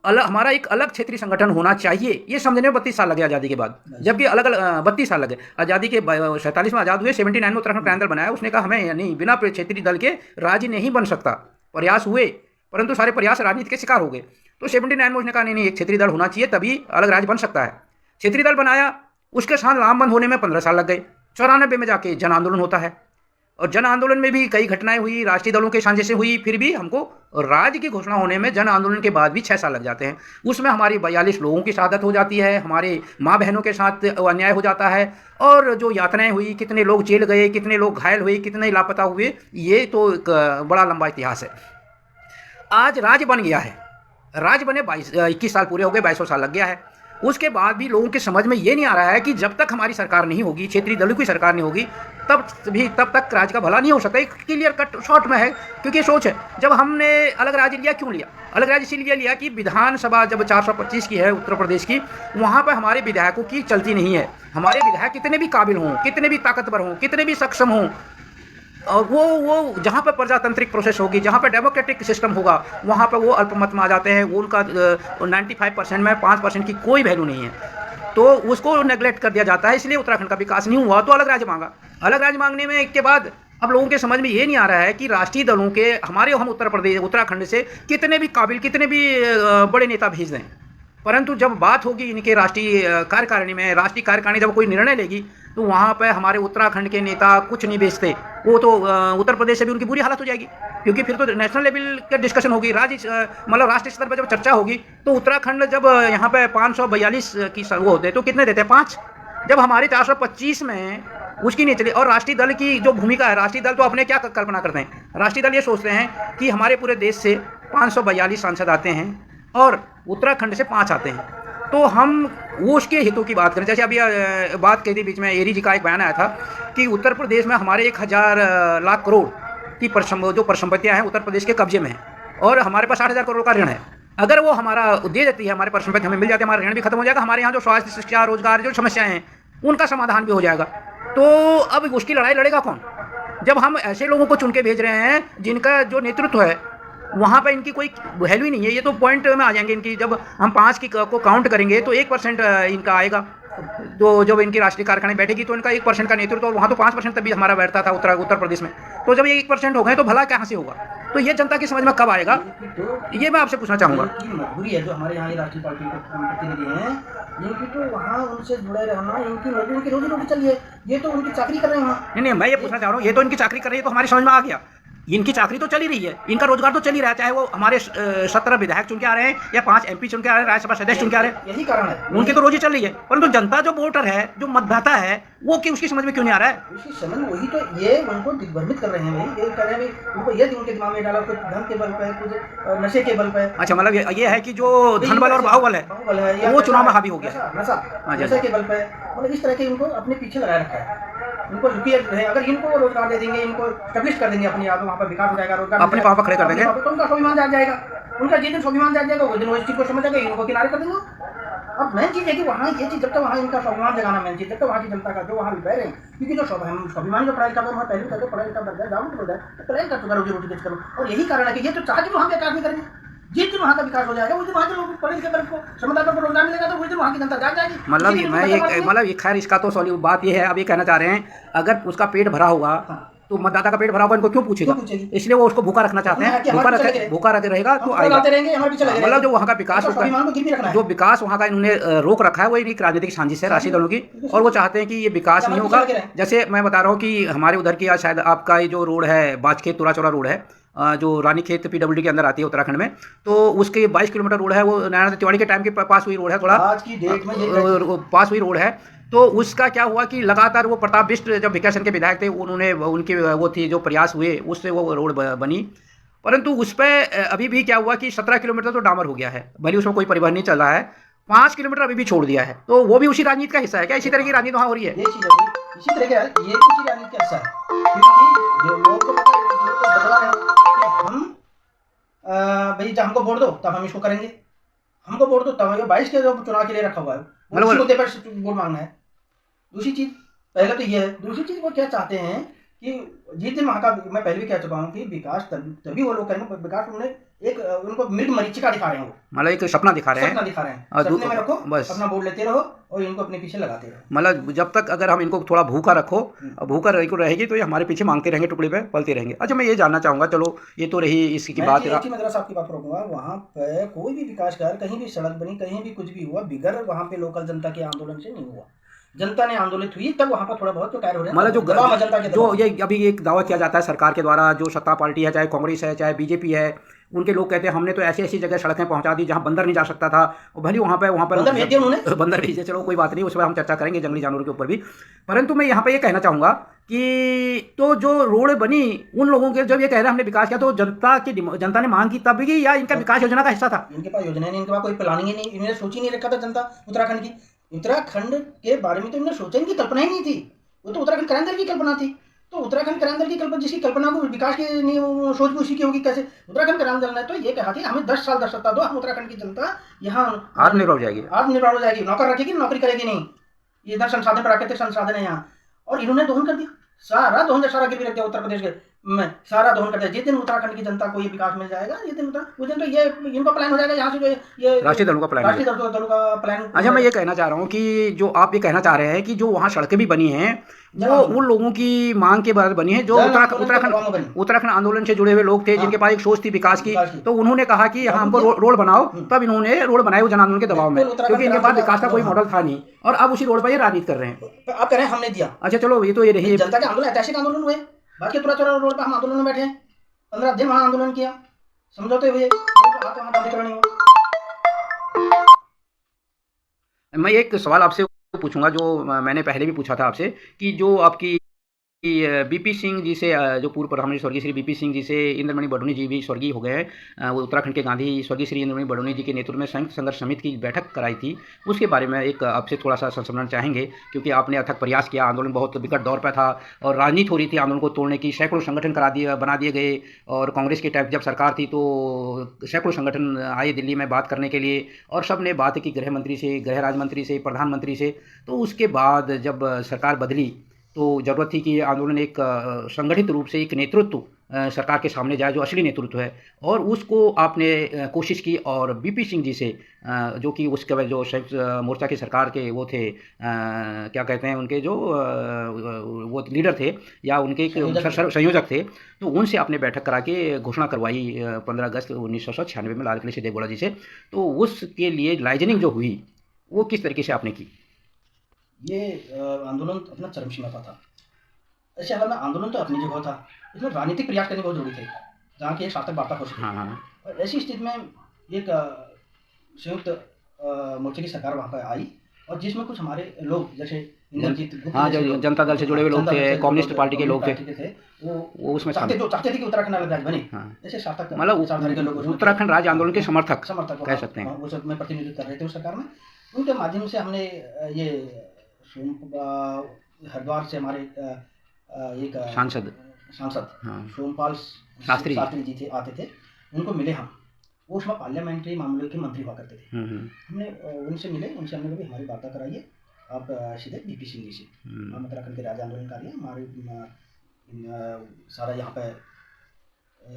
हमारा एक अलग क्षेत्रीय संगठन होना चाहिए। ये समझने में 32 साल लगे आज़ादी के बाद, जबकि अलग अलग 32 साल लगे। आज़ादी के 47 में आज़ाद हुए, 79 में उत्तराखंड क्रांति दल बनाया। उसने कहा हमें नहीं, बिना क्षेत्रीय दल के राज्य नहीं बन सकता। प्रयास हुए, परंतु सारे प्रयास राजनीति के शिकार हो गए। तो 79 में उसने कहा नहीं, एक क्षेत्रीय दल होना चाहिए, तभी अलग राज्य बन सकता है। क्षेत्रीय दल बनाया, उसके साथ लामबंद होने में 15 साल लग गए। 94 में जाके जन आंदोलन होता है और जन आंदोलन में भी कई घटनाएं हुई, राष्ट्रीय दलों के साझे से हुई, फिर भी हमको राज्य की घोषणा होने में जन आंदोलन के बाद भी 6 साल लग जाते हैं। उसमें हमारी 42 लोगों की शहादत हो जाती है, हमारे माँ बहनों के साथ अन्याय हो जाता है, और जो यातनाएं हुई, कितने लोग जेल गए, कितने लोग घायल हुए, कितने लापता हुए, ये तो एक बड़ा लंबा इतिहास है। आज राज्य बन गया है, राज्य बने 21 साल पूरे हो गए, 22 साल लग गया है। उसके बाद भी लोगों के समझ में ये नहीं आ रहा है कि जब तक हमारी सरकार नहीं होगी, क्षेत्रीय दलों की सरकार नहीं होगी, तब तक राज्य का भला नहीं हो सकता। एक क्लियर कट शॉर्ट में है, क्योंकि सोच है, जब हमने अलग राज्य लिया, क्यों लिया अलग राज्य? इसीलिए लिया कि विधानसभा जब 425 की है उत्तर प्रदेश की, वहाँ पर हमारे विधायकों की चलती नहीं है। हमारे विधायक कितने भी काबिल हों, कितने भी ताकतवर हों, कितने भी सक्षम हों, और वो जहाँ पर प्रजातांत्रिक प्रोसेस होगी, जहाँ पर डेमोक्रेटिक सिस्टम होगा, वहाँ पर वो अल्पमत में आ जाते हैं। वो उनका 95% में 5% की कोई वैल्यू नहीं है, तो उसको नेगलेक्ट कर दिया जाता है। इसलिए उत्तराखंड का विकास नहीं हुआ। तो अलग राज्य मांगा, अलग राज्य मांगने में के बाद अब लोगों के समझ में ये नहीं आ रहा है कि राष्ट्रीय दलों के हम उत्तराखंड से कितने भी काबिल, कितने भी बड़े नेता भेज दें, परंतु जब बात होगी इनके राष्ट्रीय कार्यकारिणी में, राष्ट्रीय कार्यकारिणी जब कोई निर्णय लेगी, तो वहाँ पर हमारे उत्तराखंड के नेता कुछ नहीं बेचते। वो तो उत्तर प्रदेश से भी उनकी बुरी हालत हो जाएगी, क्योंकि फिर तो नेशनल लेवल का डिस्कशन होगी, मतलब राष्ट्रीय स्तर पर जब चर्चा होगी, तो उत्तराखंड जब यहाँ पे 542 की वो होते तो कितने देते हैं? 5। जब हमारे 425 में उसकी नहीं चली। और राष्ट्रीय दल की जो भूमिका है, राष्ट्रीय दल तो अपने क्या कल्पना करते हैं, राष्ट्रीय दल ये सोचते हैं कि हमारे पूरे देश से 542 सांसद आते हैं और उत्तराखंड से 5 आते हैं, तो हम वो उसके हितों की बात करें। जैसे अभी बात कही थी बीच में, एरी जी का एक बयान आया था कि उत्तर प्रदेश में हमारे 1000 लाख करोड़ की जो परिसंपत्तियाँ हैं उत्तर प्रदेश के कब्जे में हैं, और हमारे पास 60,000 करोड़ का ऋण है। अगर वो हमारा दे देती है, हमारे परिसंपत्ति हमें मिल जाती है, हमारा ऋण भी खत्म हो जाएगा, हमारे यहाँ जो स्वास्थ्य, शिक्षा, रोजगार जो समस्याएं हैं उनका समाधान भी हो जाएगा। तो अब उसकी लड़ाई लड़ेगा कौन, जब हम ऐसे लोगों को चुन के भेज रहे हैं जिनका जो नेतृत्व है वहाँ पर इनकी कोई वैल्यू ही नहीं है। ये तो पॉइंट में आ जाएंगे इनकी। जब हम 5 की को काउंट करेंगे तो 1% इनका आएगा, तो जब इनकी राष्ट्रीय कार्यकारिणी बैठेगी तो इनका 1% का नेतृत्व, और वहाँ तो 5% तभी हमारा बैठता था उत्तर प्रदेश में। तो जब ये 1% हो गए तो भला कहाँ से होगा? तो ये जनता की समझ में कब आएगा, ये मैं आपसे पूछना चाहूँगा। मजबूरी है जो हमारे यहाँ राष्ट्रीय पार्टी के प्रतिनिधि हैं, इनकी तो वहाँ उनसे जुड़े रहना, इनकी मजबूरी, उनकी रोजी रोटी चलिए, ये तो उनकी चाकरी कर रहे हैं वहाँ। नहीं, मैं ये पूछना चाह रहा हूँ, ये तो इनकी चाकरी कर रही है, तो हमारी समझ में आ गया, इनकी चाकरी तो चली रही है, इनका रोजगार तो चल ही रहा है, चाहे वो हमारे 17 विधायक चुन के आ रहे हैं या 5 MP चुन के आ रहे हैं, राज्यसभा सदस्य चुन के आ रहे हैं, यही कारण है, उनकी तो रोजी चल रही है। परंतु जनता जो वोटर है, जो मतदाता है, वो कि उसकी समझ में क्यों नहीं आ रहा है? उसकी समझ वही तो, ये उनको दिग्भ्रमित कर रहे हैं भाई, ये कर रहे हैं उनको, ये उनके दिमाग में डाला, कुछ धन के बल पे, कुछ नशे के बल पे। अच्छा, मतलब ये है कि जो धन बल और बाहुबल है वो चुनाव में हावी हो गया, नशे के बल पे, मतलब इस तरह के उनको अपने पीछे लगाए रखा है। इनको अगर इनको रोजगार दे देंगे, इनको स्टैब्लिश कर देंगे अपने आप, वहाँ पर विकास हो जाएगा, रोजगार अपने पाँव पर खड़े कर देंगे, तो उनका स्वाभिमान जाग जाएगा। उनका जिस दिन स्वाभिमान जाग जाएगा, उस दिन वो इस चीज को समझ जाएगा, इनको किनारे कर देंगे। अब मेन चीज़ है कि वहाँ ये चीज़, जब तक वहाँ इनका स्वाभिमान जगाना मेन चीज़, जब तक वहाँ की जनता का जो वहाँ बैठ रहे हैं, क्योंकि जो स्वाभिमान जो पढ़ाई करते हैं, पहले करते पढ़ाई का दर्जा जागरूक हो जाए, तो पढ़ाई का रोजी रोटी देख करो। और यही कारण है कि ये तो चाह के वहाँ पे नहीं करेंगे, जिस दिन वहाँ का विकास हो जाएगा उस दिन वहाँ के लोग पढ़े लिखे वर्ग को, समझदारों को रोजगार मिलेगा, तो उस दिन वहाँ की जनता जाग जाएगी। मतलब खैर इसका तो सॉल्व बात ये है, अब ये कहना चाह रहे हैं, अगर उसका पेट भरा होगा तो मतदाता का पेट भरा होगा, इनको क्यों पूछेगा? क्यों पूछेगी? इसलिए वो उसको भूखा रखना चाहते हैं। भूखा रखे रहेगा तो आएगा। मतलब जो वहाँ का विकास, जो विकास वहाँ का इन्होंने रोक रखा है, वो एक राजनीतिक साजिश है राशि दलों की, और वो चाहते हैं कि ये विकास नहीं होगा। जैसे मैं बता रहा हूँ कि हमारे उधर की शायद आपका ये जो रोड है बाजखेत तुराचौरा रोड है, जो रानीखेत पीडब्ल्यूडी के अंदर आती है उत्तराखंड में, तो उसके 22 किलोमीटर रोड है, वो नारायण तिवारी के टाइम के पास हुई रोड है, थोड़ा आज की डेट में पास हुई रोड है। तो उसका क्या हुआ कि लगातार वो प्रताप बिष्ट जब विकासन के विधायक थे, उन्होंने उनकी वो थी जो प्रयास हुए, उससे वो रोड बनी, परंतु उस पर अभी भी क्या हुआ कि 17 किलोमीटर तो डामर हो गया है, भले उसमें कोई परिवहन नहीं चल रहा है, 5 किलोमीटर अभी भी छोड़ दिया है। तो वो भी उसी राजनीति का हिस्सा है क्या? इसी तरह की राजनीति वहाँ हो रही है? ये चीज होगी, इसी तरह का ये भी उसी राजनीति का हिस्सा है, क्योंकि जो लोग को पता है, लोग को बदला है कि हम भाई जब हमको वोट दो तब हम इसको करेंगे, हमको वोट दो तब 22 के जो चुनाव के लिए रखा हुआ है उसी मुद्दे पर वोट मांगना है। दूसरी चीज पहले तो ये है, दूसरी चीज वो क्या चाहते हैं कि जिस दिन वहाँ का, मैं पहले भी कह चुका हूँ कि विकास तभी वो लोग करेंगे, विकास उन्होंने एक उनको मृग मरीचिका दिखा रहे हैं, वो मतलब एक सपना दिखा रहे हैं, सपने में रखो, बस अपना वोट लेते रहो और इनको अपने पीछे लगाते रहो। मतलब जब तक अगर हम इनको थोड़ा भूखा रखो, भूखा रहेगी तो ये हमारे पीछे मांगते रहेंगे, टुकड़े पे पलते रहेंगे। अच्छा, मैं ये जानना चाहूंगा, चलो ये तो रही इसकी बात। मैं जरा आपकी बात रोकूंगा, वहाँ पे कोई भी विकास कार्य, कहीं भी सड़क बनी, कहीं भी कुछ भी हुआ, बिगड़ वहाँ पे लोकल जनता के आंदोलन से नहीं हुआ। जनता ने आंदोलित हुई तब वहाँ पर थोड़ा बहुत तो कार्य हो रहा है। मतलब जो ये अभी एक दावा किया जाता है सरकार के द्वारा, जो सत्ता पार्टी है, चाहे कांग्रेस है चाहे बीजेपी है, उनके लोग कहते हैं हमने तो ऐसी ऐसी जगह सड़कें पहुंचा दी जहां बंदर नहीं जा सकता था, और भले वहां पर बंदर भेजे, चलो कोई बात नहीं, उस पर हम चर्चा करेंगे जंगली जानवरों के ऊपर भी। परंतु मैं यहाँ पे ये कहना चाहूँगा कि तो जो रोड बनी उन लोगों के, जब ये कह रहे हैं हमने विकास किया, तो जनता ने मांग की तब भी, या इनका विकास योजना का हिस्सा था? इनके पास योजना नहीं, इनके पास कोई प्लानिंग ही नहीं, इन्होंने सोच ही नहीं रखा था जनता उत्तराखंड की। उत्तराखंड के बारे में तो इन्होंने सोचा, इनकी कल्पना ही नहीं थी, वो तो उत्तराखंड क्रांति दल की कल्पना थी। तो उत्तराखंड क्रांति दल की कल्पना, जिसकी कल्पना को विकास की नहीं सोच भी उसी की होगी। कैसे? उत्तराखंड क्रांति दल ने तो ये कहा कि हमें 10 साल 10 सत्ता दो, हम उत्तराखंड की जनता यहाँ आत्मनिर्भर हो जाएगी, आत्मनिर्भर हो जाएगी, नौकर रखेगी, नौकरी करेगी नहीं, ये इधर संसाधन, प्राकृतिक संसाधन है यहाँ। और इन्होंने दोहन कर दिया, सारा दोहन, सारा गिर दिया उत्तर प्रदेश के में, सारा दोहन कर दिया। जिस दिन उत्तराखंड की जनता को ये विकास मिल जाएगा, उस दिन तो ये इनका प्लान हो जाएगा, यहाँ से ये राष्ट्रीय दलों का प्लान। अच्छा, मैं ये कहना चाह रहा हूँ कि जो आप ये कहना चाह रहे हैं कि जो वहाँ सड़कें भी बनी हैं वो उन लोगों की मांग के बाद बनी है, जो उत्तराखंड आंदोलन से जुड़े हुए लोग थे, जिनके पास एक सोच थी विकास की। तो उन्होंने कहा कि यहाँ हमको रोड बनाओ, तब इन्होंने रोड बनाए वो जन आंदोलन के दबाव में, क्योंकि इनके पास विकास का कोई मॉडल था नहीं, और अब उसी रोड पर ये राजनीति कर रहे हैं। आप कह रहे हैं हमने दिया। अच्छा चलो, ये तो ये रही जनता के आंदोलन, ऐतिहासिक आंदोलन हुए, बाकी तुराचौरा रोड पर हम आंदोलन में बैठे हैं, 15 दिन वहां आंदोलन किया, समझौते हुए, मैं एक सवाल आपसे पूछूंगा जो मैंने पहले भी पूछा था आपसे, कि जो आपकी बीपी सिंह जी से, जो पूर्व प्रधानमंत्री स्वर्गीय श्री बीपी सिंह जी से इंद्रमणि बडोनी जी भी स्वर्गीय हो गए हैं, वो उत्तराखंड के गांधी स्वर्गीय श्री इंद्रमणि बडोनी जी के नेतृत्व में संयुक्त संघर्ष समिति की बैठक कराई थी, उसके बारे में एक आपसे थोड़ा सा संस्मरण चाहेंगे, क्योंकि आपने अथक प्रयास किया, आंदोलन बहुत विकट दौर पर था और राजनीति हो रही थी आंदोलन को तोड़ने की, सैकड़ों संगठन बना दिए गए, और कांग्रेस के टाइप जब सरकार थी तो सैकड़ों संगठन आए दिल्ली में बात करने के लिए, और सब ने बात की गृह मंत्री से, गृह राज्य मंत्री से, प्रधानमंत्री से। तो उसके बाद जब सरकार बदली तो ज़रूरत थी कि आंदोलन एक संगठित रूप से एक नेतृत्व सरकार के सामने जाए, जो असली नेतृत्व है, और उसको आपने कोशिश की, और बीपी सिंह जी से, जो कि उसके जो संयुक्त मोर्चा की सरकार के वो थे, क्या कहते हैं उनके जो वो लीडर थे या उनके एक संयोजक थे, तो उनसे आपने बैठक करा के घोषणा करवाई 15 अगस्त 1996 में लाल किले से देवगौड़ा जी से। तो उसके लिए लाइजनिंग जो हुई वो किस तरीके से आपने की? ये आंदोलन अपना चरम सीमा पर था। ऐसे अगर मैं आंदोलन तो अपनी जगह था, इसमें राजनीतिक प्रयास करने बहुत जरूरी थे, जहाँ की एक सार्थक वार्ता हो सके। और ऐसी स्थिति में एक संयुक्त मोर्चे की सरकार वहाँ पर आई, और जिसमें कुछ हमारे लोग जैसे इंद्रजीत गुप्ता, जो जनता दल से जुड़े हुए लोग थे, कम्युनिस्ट पार्टी के लोग थे, वो उसमें चाहते थे कि उत्तराखंड अलग राज्य बने। ऐसे सार्थक, मतलब उत्तराखंड राज्य आंदोलन के समर्थक कह सकते हैं, वो सब में प्रतिनिधित्व कर रहे थे उस सरकार में। उनके माध्यम से हमने ये हरिद्वार से हमारे एक सांसद सोमपाल शास्त्री जी थे, आते थे, उनको मिले हम, वो उसमें पार्लियामेंट्री मामलों के मंत्री हुआ करते थे। हमने उनसे मिले, उनसे हमने कहा हमारी वार्ता कराइए आप सीधे बीपी सिंह जी से, हम उत्तराखंड के राज्य आंदोलनकारी हैं, हमारे सारा यहाँ पे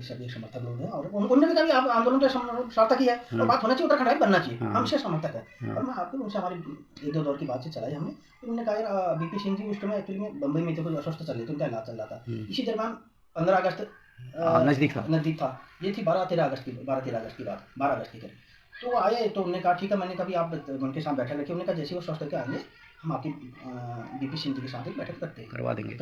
सभी समर्थक लोग हैं और उन्होंने भी कभी आंदोलन का सार्थक ही है और बात होना चाहिए, उत्तराखंड राज बनना चाहिए, हम इसके समर्थक हैं। और मैं आपको उनसे हमारी 1-2 दौर की बातचीत चलाई हमने, तो उन्होंने कहा यार बीपी सिंह जी उस समय एक्चुअली में बम्बई में थे, कुछ अस्वस्थ चल रहे थे, उनका इलाज चल रहा था। इसी दरमियान 15 अगस्त नज़दीक था, ये थी 12-13 अगस्त की बात, 12 अगस्त की करीब। तो आए तो उन्होंने कहा ठीक है, मैंने कभी आप उनके साथ बैठक रखी, उन्होंने कहा जैसे वो स्वस्थ करके आएंगे हम आपकी बीपी सिंह जी के साथ एक बैठक करवा देंगे,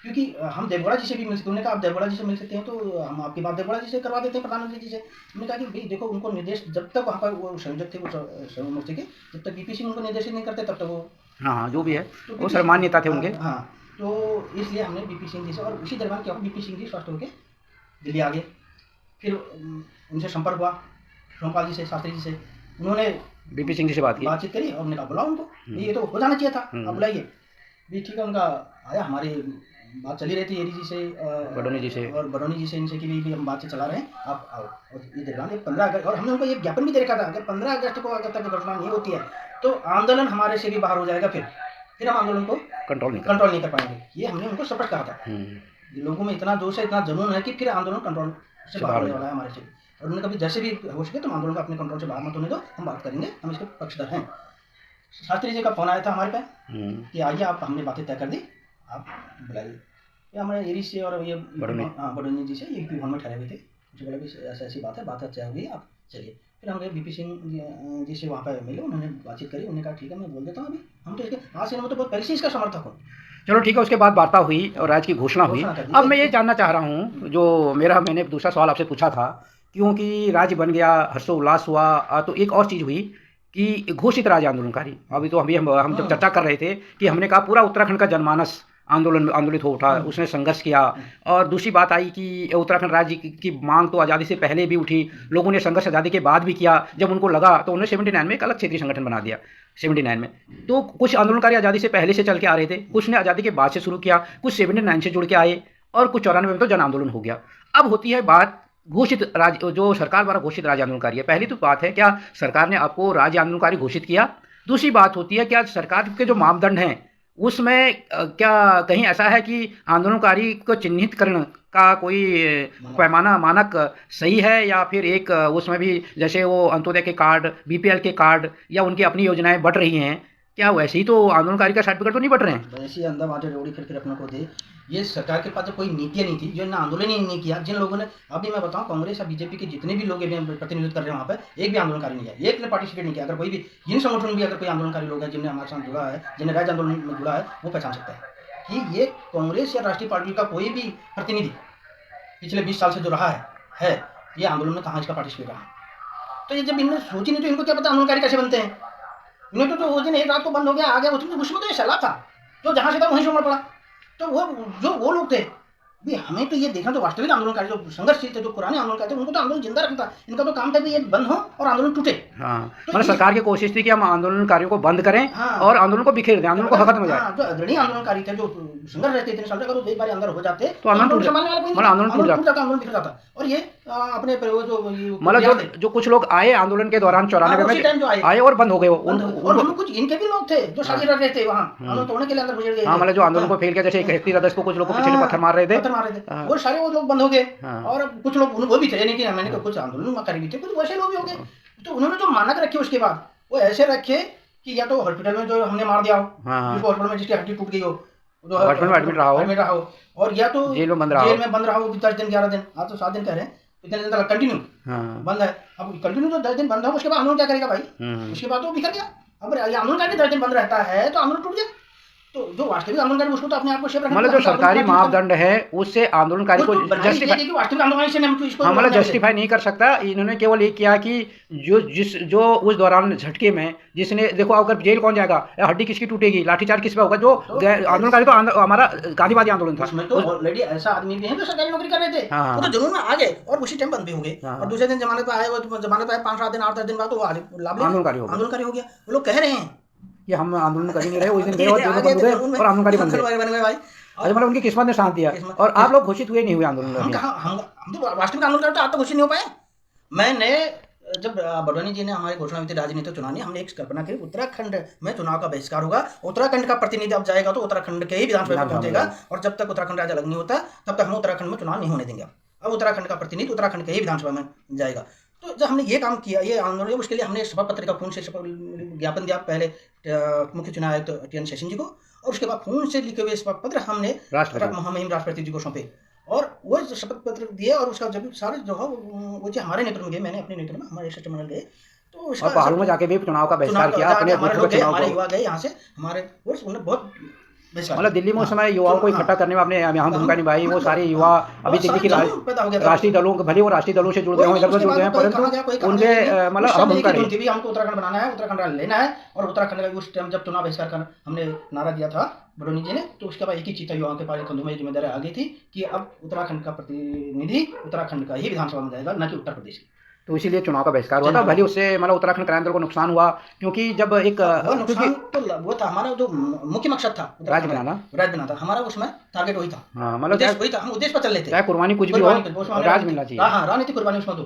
क्योंकि हम देवगौड़ा जी से भी मिल सकते हैं। उन्होंने कहा आप देवगौड़ा जी से मिल सकते हैं तो हम आपकी बात देवगौड़ा जी से करवा देते हैं, प्रधानमंत्री जी से। उन्होंने कहा कि भाई देखो उनको निर्देश जब तक वहाँ पर वो संयोजक थे वो श्रम मोर्चे के, जब तक बीपी सिंह उनको निर्देशित नहीं करते तब तक वो हाँ जो भी है वो सर्वमान्यता थे उनके। हाँ, तो इसलिए हमने बीपी सिंह जी से, और उसी दरमियान क्या हुआ, बीपी सिंह जी स्वस्थ होकर दिल्ली आ गए। फिर उनसे संपर्क हुआ सोमपाल जी से, शास्त्री जी से, उन्होंने बीपी सिंह जी से बातचीत करी और उन्होंने कहा बुलाओ उनको, ये तो हो जाना चाहिए था, आप बुलाइए भी। ठीक है, उनका आया, हमारी बात चली रही थी एरी जी से, बडोनी जी से इनसे कि भी हम बातचीत चला रहे हैं, आप आओ। और ये दरमियान 15 अगस्त, और हमने उनको ये ज्ञापन भी दे रखा था अगर 15 अगस्त को अगर तक घटना नहीं होती है तो आंदोलन हमारे से भी बाहर हो जाएगा, फिर हम आंदोलन को कंट्रोल नहीं कर पाएंगे। ये हमने उनको स्पष्ट कहा था। लोगों में इतना जोश है, इतना जुनून है कि फिर आंदोलन कंट्रोल से बाहर होने वाला है हमारे से, और उन्होंने कभी जैसे भी हो सके तो आंदोलन को अपने कंट्रोल से बाहर मत होने दो, हम बात करेंगे, हम इसके पक्षधर हैं। शास्त्री जी का फोन आया था हमारे पे कि आइए आप, हमने बातें तय कर दी, आप बुलाइए। ये हमारे एरी से और ये बडोनी जी से ये भवन में ठहरे हुए थे, मुझे बोला कि ऐसी बात है, बात तय हुई, आप चलिए। फिर हम गए बीपी सिंह जी से वहाँ पर मिले, उन्होंने बातचीत करी, उन्होंने कहा ठीक है मैं बोल देता हूँ, अभी हम तो इसके आज से तो बहुत पहले से इसका समर्थक हूँ। चलो ठीक है, उसके बाद वार्ता हुई और राज्य की घोषणा हुई। अब मैं ये जानना चाह रहा हूँ, जो मैंने दूसरा सवाल आपसे पूछा था, क्योंकि राज्य बन गया, हर्षोल्लास हुआ, तो एक और चीज़ हुई कि घोषित राज्य आंदोलनकारी। अभी हम जब चर्चा कर रहे थे कि हमने कहा पूरा उत्तराखंड का जनमानस आंदोलित हो उठा, उसने संघर्ष किया। और दूसरी बात आई कि उत्तराखंड राज्य की मांग तो आज़ादी से पहले भी उठी, लोगों ने संघर्ष आज़ादी के बाद भी किया, जब उनको लगा तो उन्होंने 79 में एक अलग क्षेत्रीय संगठन बना दिया। 79 में तो कुछ आंदोलनकारी आज़ादी से पहले से चल के आ रहे थे, कुछ ने आज़ादी के बाद से शुरू किया, कुछ 79 से जुड़ के आए, और कुछ 94 में तो जन आंदोलन हो गया। अब होती है बात घोषित राज्य, जो सरकार द्वारा घोषित राज्य आंदोलनकारी है। पहली तो बात है, क्या सरकार ने आपको राज्य आंदोलनकारी घोषित किया? दूसरी बात होती है, क्या सरकार के जो मापदंड हैं उसमें क्या कहीं ऐसा है कि आंदोलनकारी को चिन्हित करने का कोई पैमाना मानक सही है, या फिर एक उसमें भी जैसे वो अंत्योदय के कार्ड, बीपीएल के कार्ड या उनकी अपनी योजनाएं बढ़ रही हैं, क्या वैसे ही तो आंदोलनकारी का सर्टिफिकेट तो नहीं बढ़ रहे हैं? वैसे अंदर बाटे रोड़ी करके रखने को दे, ये सरकार के पास कोई नीतियाँ नहीं थी, जो ना आंदोलन ही नहीं किया। जिन लोगों ने, अभी मैं बताऊं, कांग्रेस या बीजेपी के जितने भी लोग प्रतिनिधित्व कर रहे हैं वहाँ पर, एक भी आंदोलनकारी नहीं है, एक ने पार्टिसिपेट नहीं किया। अगर कोई भी जिन संगठन भी अगर कोई आंदोलनकारी लोग हैं जिनने हमारे साथ जुड़ा है, जिन्हें राज्य आंदोलन में जुड़ा है, वो पहचान सकता है कि ये कांग्रेस या राष्ट्रीय पार्टी का कोई भी प्रतिनिधि पिछले 20 साल से जो रहा है ये आंदोलन में कहाँ इसका पार्टिसिपेट रहा। तो ये जब इन्होंने सोची नहीं तो इनको क्या पता आंदोलनकारी कैसे बनते हैं। इन्हें तो उस दिन एक रात को बंद हो गया, आ गया, उसमें तो ये सलाह था, जो जहाँ से था वहीं से उमड़ पड़ा। तो वो लोग थे भी, हमें तो ये देखना, तो वास्तविक आंदोलनकारी जो संघर्षशील थे, जो पुराने आंदोलनकारी थे, उनको तो आंदोलन जिंदा रखना था। इनका तो काम था कि ये बंद हो और आंदोलन टूटे। हाँ, तो मतलब सरकार की कोशिश थी कि हम आंदोलनकारियों को बंद करें, हाँ, और आंदोलन को बिखेर दें, आंदोलन को खत्म हो जाए। जो अग्रणी आंदोलनकारी थे, जो संघर्ष रहते इतने साल तक, अगर एक बार अंदर हो जाते तो आंदोलन टूट जाता, आंदोलन बिखर जाता। और ये अपने मतलब जो कुछ लोग आए आंदोलन के दौरान 94 में आए और बंद हो गए, और कुछ इनके भी लोग थे जो शादी रह रहे थे वहाँ आंदोलन तोड़ने के लिए अंदर गुजर गए। हाँ, मतलब जो आंदोलन को फेल किया, जैसे 31 अगस्त को कुछ लोग पीछे पत्थर मार रहे थे, वो सारे वो लोग बंद हो गए। और कुछ लोग वो भी थे, नहीं कि मैंने कुछ आंदोलन भी थे, कुछ वैसे लोग भी हो गए। तो उन्होंने जो मानक रखे उसके बाद वो ऐसे रखे कि या तो हॉस्पिटल में जो हमने मार दिया हो, हॉस्पिटल में जिसकी हड्डी टूट गई हो, हॉस्पिटल में एडमिट रहा हो, और या तो जेल में बंद रहा हो 10 दिन 11 दिन, आज तो 7 दिन कह रहे हैं, इतने दिन तक कंटिन्यू बंद है। अब कंटिन्यू तो 10 दिन बंद हो, उसके बाद आंदोलन क्या करेगा भाई? उसके बाद तो बिखर गया। अब आंदोलन 10 दिन बंद रहता है तो आंदोलन टूट गया। तो जो वास्तविक आंदोलनकारी उसको तो अपने आप को शेप रखना, मतलब जो सरकारी मापदंड है उससे आंदोलनकारी को जस्टिफाई नहीं कर सकता। इन्होंने केवल ये किया कि जो उस दौरान झटके में जिसने, देखो अगर जेल कौन जाएगा, हड्डी किसकी टूटेगी, लाठीचार्ज किस पे होगा, जो आंदोलनकारी तो हमारा गांधीवादी आंदोलन था। उसमें तो ऑलरेडी ऐसा आदमी भी है जो सरकारी नौकरी कर रहे थे, वो तो जुनून में आ गए और उसी टाइम बंद भी हो गए, और दूसरे दिन जमानत पे आए, वो जमानत पे 5-7 दिन 8-10 दिन बाद तो आंदोलनकारी हो गया। वो लोग कह रहे हैं कि हम आंदोलन कर ही नहीं रहे, उस दिन गए और आंदोलनकारी बन गए भाई। अच्छा, मतलब उनकी किस्मत ने साथ दिया, और आप लोग घोषित हुए नहीं हुए आंदोलन? हम तो वास्तविक आंदोलन तो आप तो घोषित नहीं हो पाए। मैंने जब बडोनी जी ने हमारी घोषणा हुई थी राजनीतिक चुनाव, हमने एक कल्पना की उत्तराखंड में चुनाव का बहिष्कार होगा, उत्तराखंड का प्रतिनिधि अब जाएगा तो उत्तराखंड के ही विधानसभा में पहुंचेगा, और जब तक उत्तराखंड राज्य अलग नहीं होता तब तक हम उत्तराखंड में चुनाव नहीं होने देंगे। अब उत्तराखंड का प्रतिनिधि उत्तराखंड के ही विधानसभा में जाएगा। तो जब हमने ये काम किया, ये आंदोलन, उसके लिए हमने शपथ पत्र का खून से ज्ञापन दिया पहले मुख्य चुनाव आयुक्त TN शेषन जी को, और उसके बाद खून से लिखे हुए शपथ पत्र हमने महामहिम राष्ट्रपति जी को सौंपे, और वो शपथ पत्र दिए, और उसका जब सारे जो है वो जो हमारे नेतृत्व में गए, मैंने अपने नेतृत्व में, हमारे शिष्टमंडल गए, तो उसका पहाड़ों में जाके भी चुनाव का बहिष्कार किया अपने हमारे युवा गए यहाँ से, हमारे बहुत मतलब दिल्ली में उस समय युवाओं को इकट्ठा करने में आपने अहम भूमिका निभाई। वो सारे युवा अभी दिल्ली की राष्ट्रीय दलों, भले वो राष्ट्रीय दलों से जुड़ गए हों, इधर जुड़ गए हैं, परंतु उनके मतलब अहम भूमिका रही। हमको उत्तराखंड बनाना है, उत्तराखंड लेना है, और उत्तराखंड का उस टाइम जब चुनाव बहिष्कार का हमने नारा दिया था बडोनी जी ने, तो उसके बाद एक ही चीज था, युवाओं के पास कंधों में जिम्मेदारी आ गई थी कि अब उत्तराखंड का प्रतिनिधि उत्तराखंड का ही विधानसभा में जाएगा, न कि उत्तर प्रदेश की। तो इसीलिए चुनाव का बहिष्कार हुआ था। भले उससे मतलब उत्तराखंड क्रांति दल को नुकसान हुआ, क्योंकि जब एक नुकसान तो वो था, हमारा जो मुख्य मकसद था राज्य बनाना था, हमारा उसमें टारगेट वही था। मतलब उद्देश्य वही था, हम उद्देश्य पर चल रहे थे, चाहे कुर्बानी कुछ भी हो, राज मिलना चाहिए। हाँ, राजनीतिक कुर्बानी उसमें तो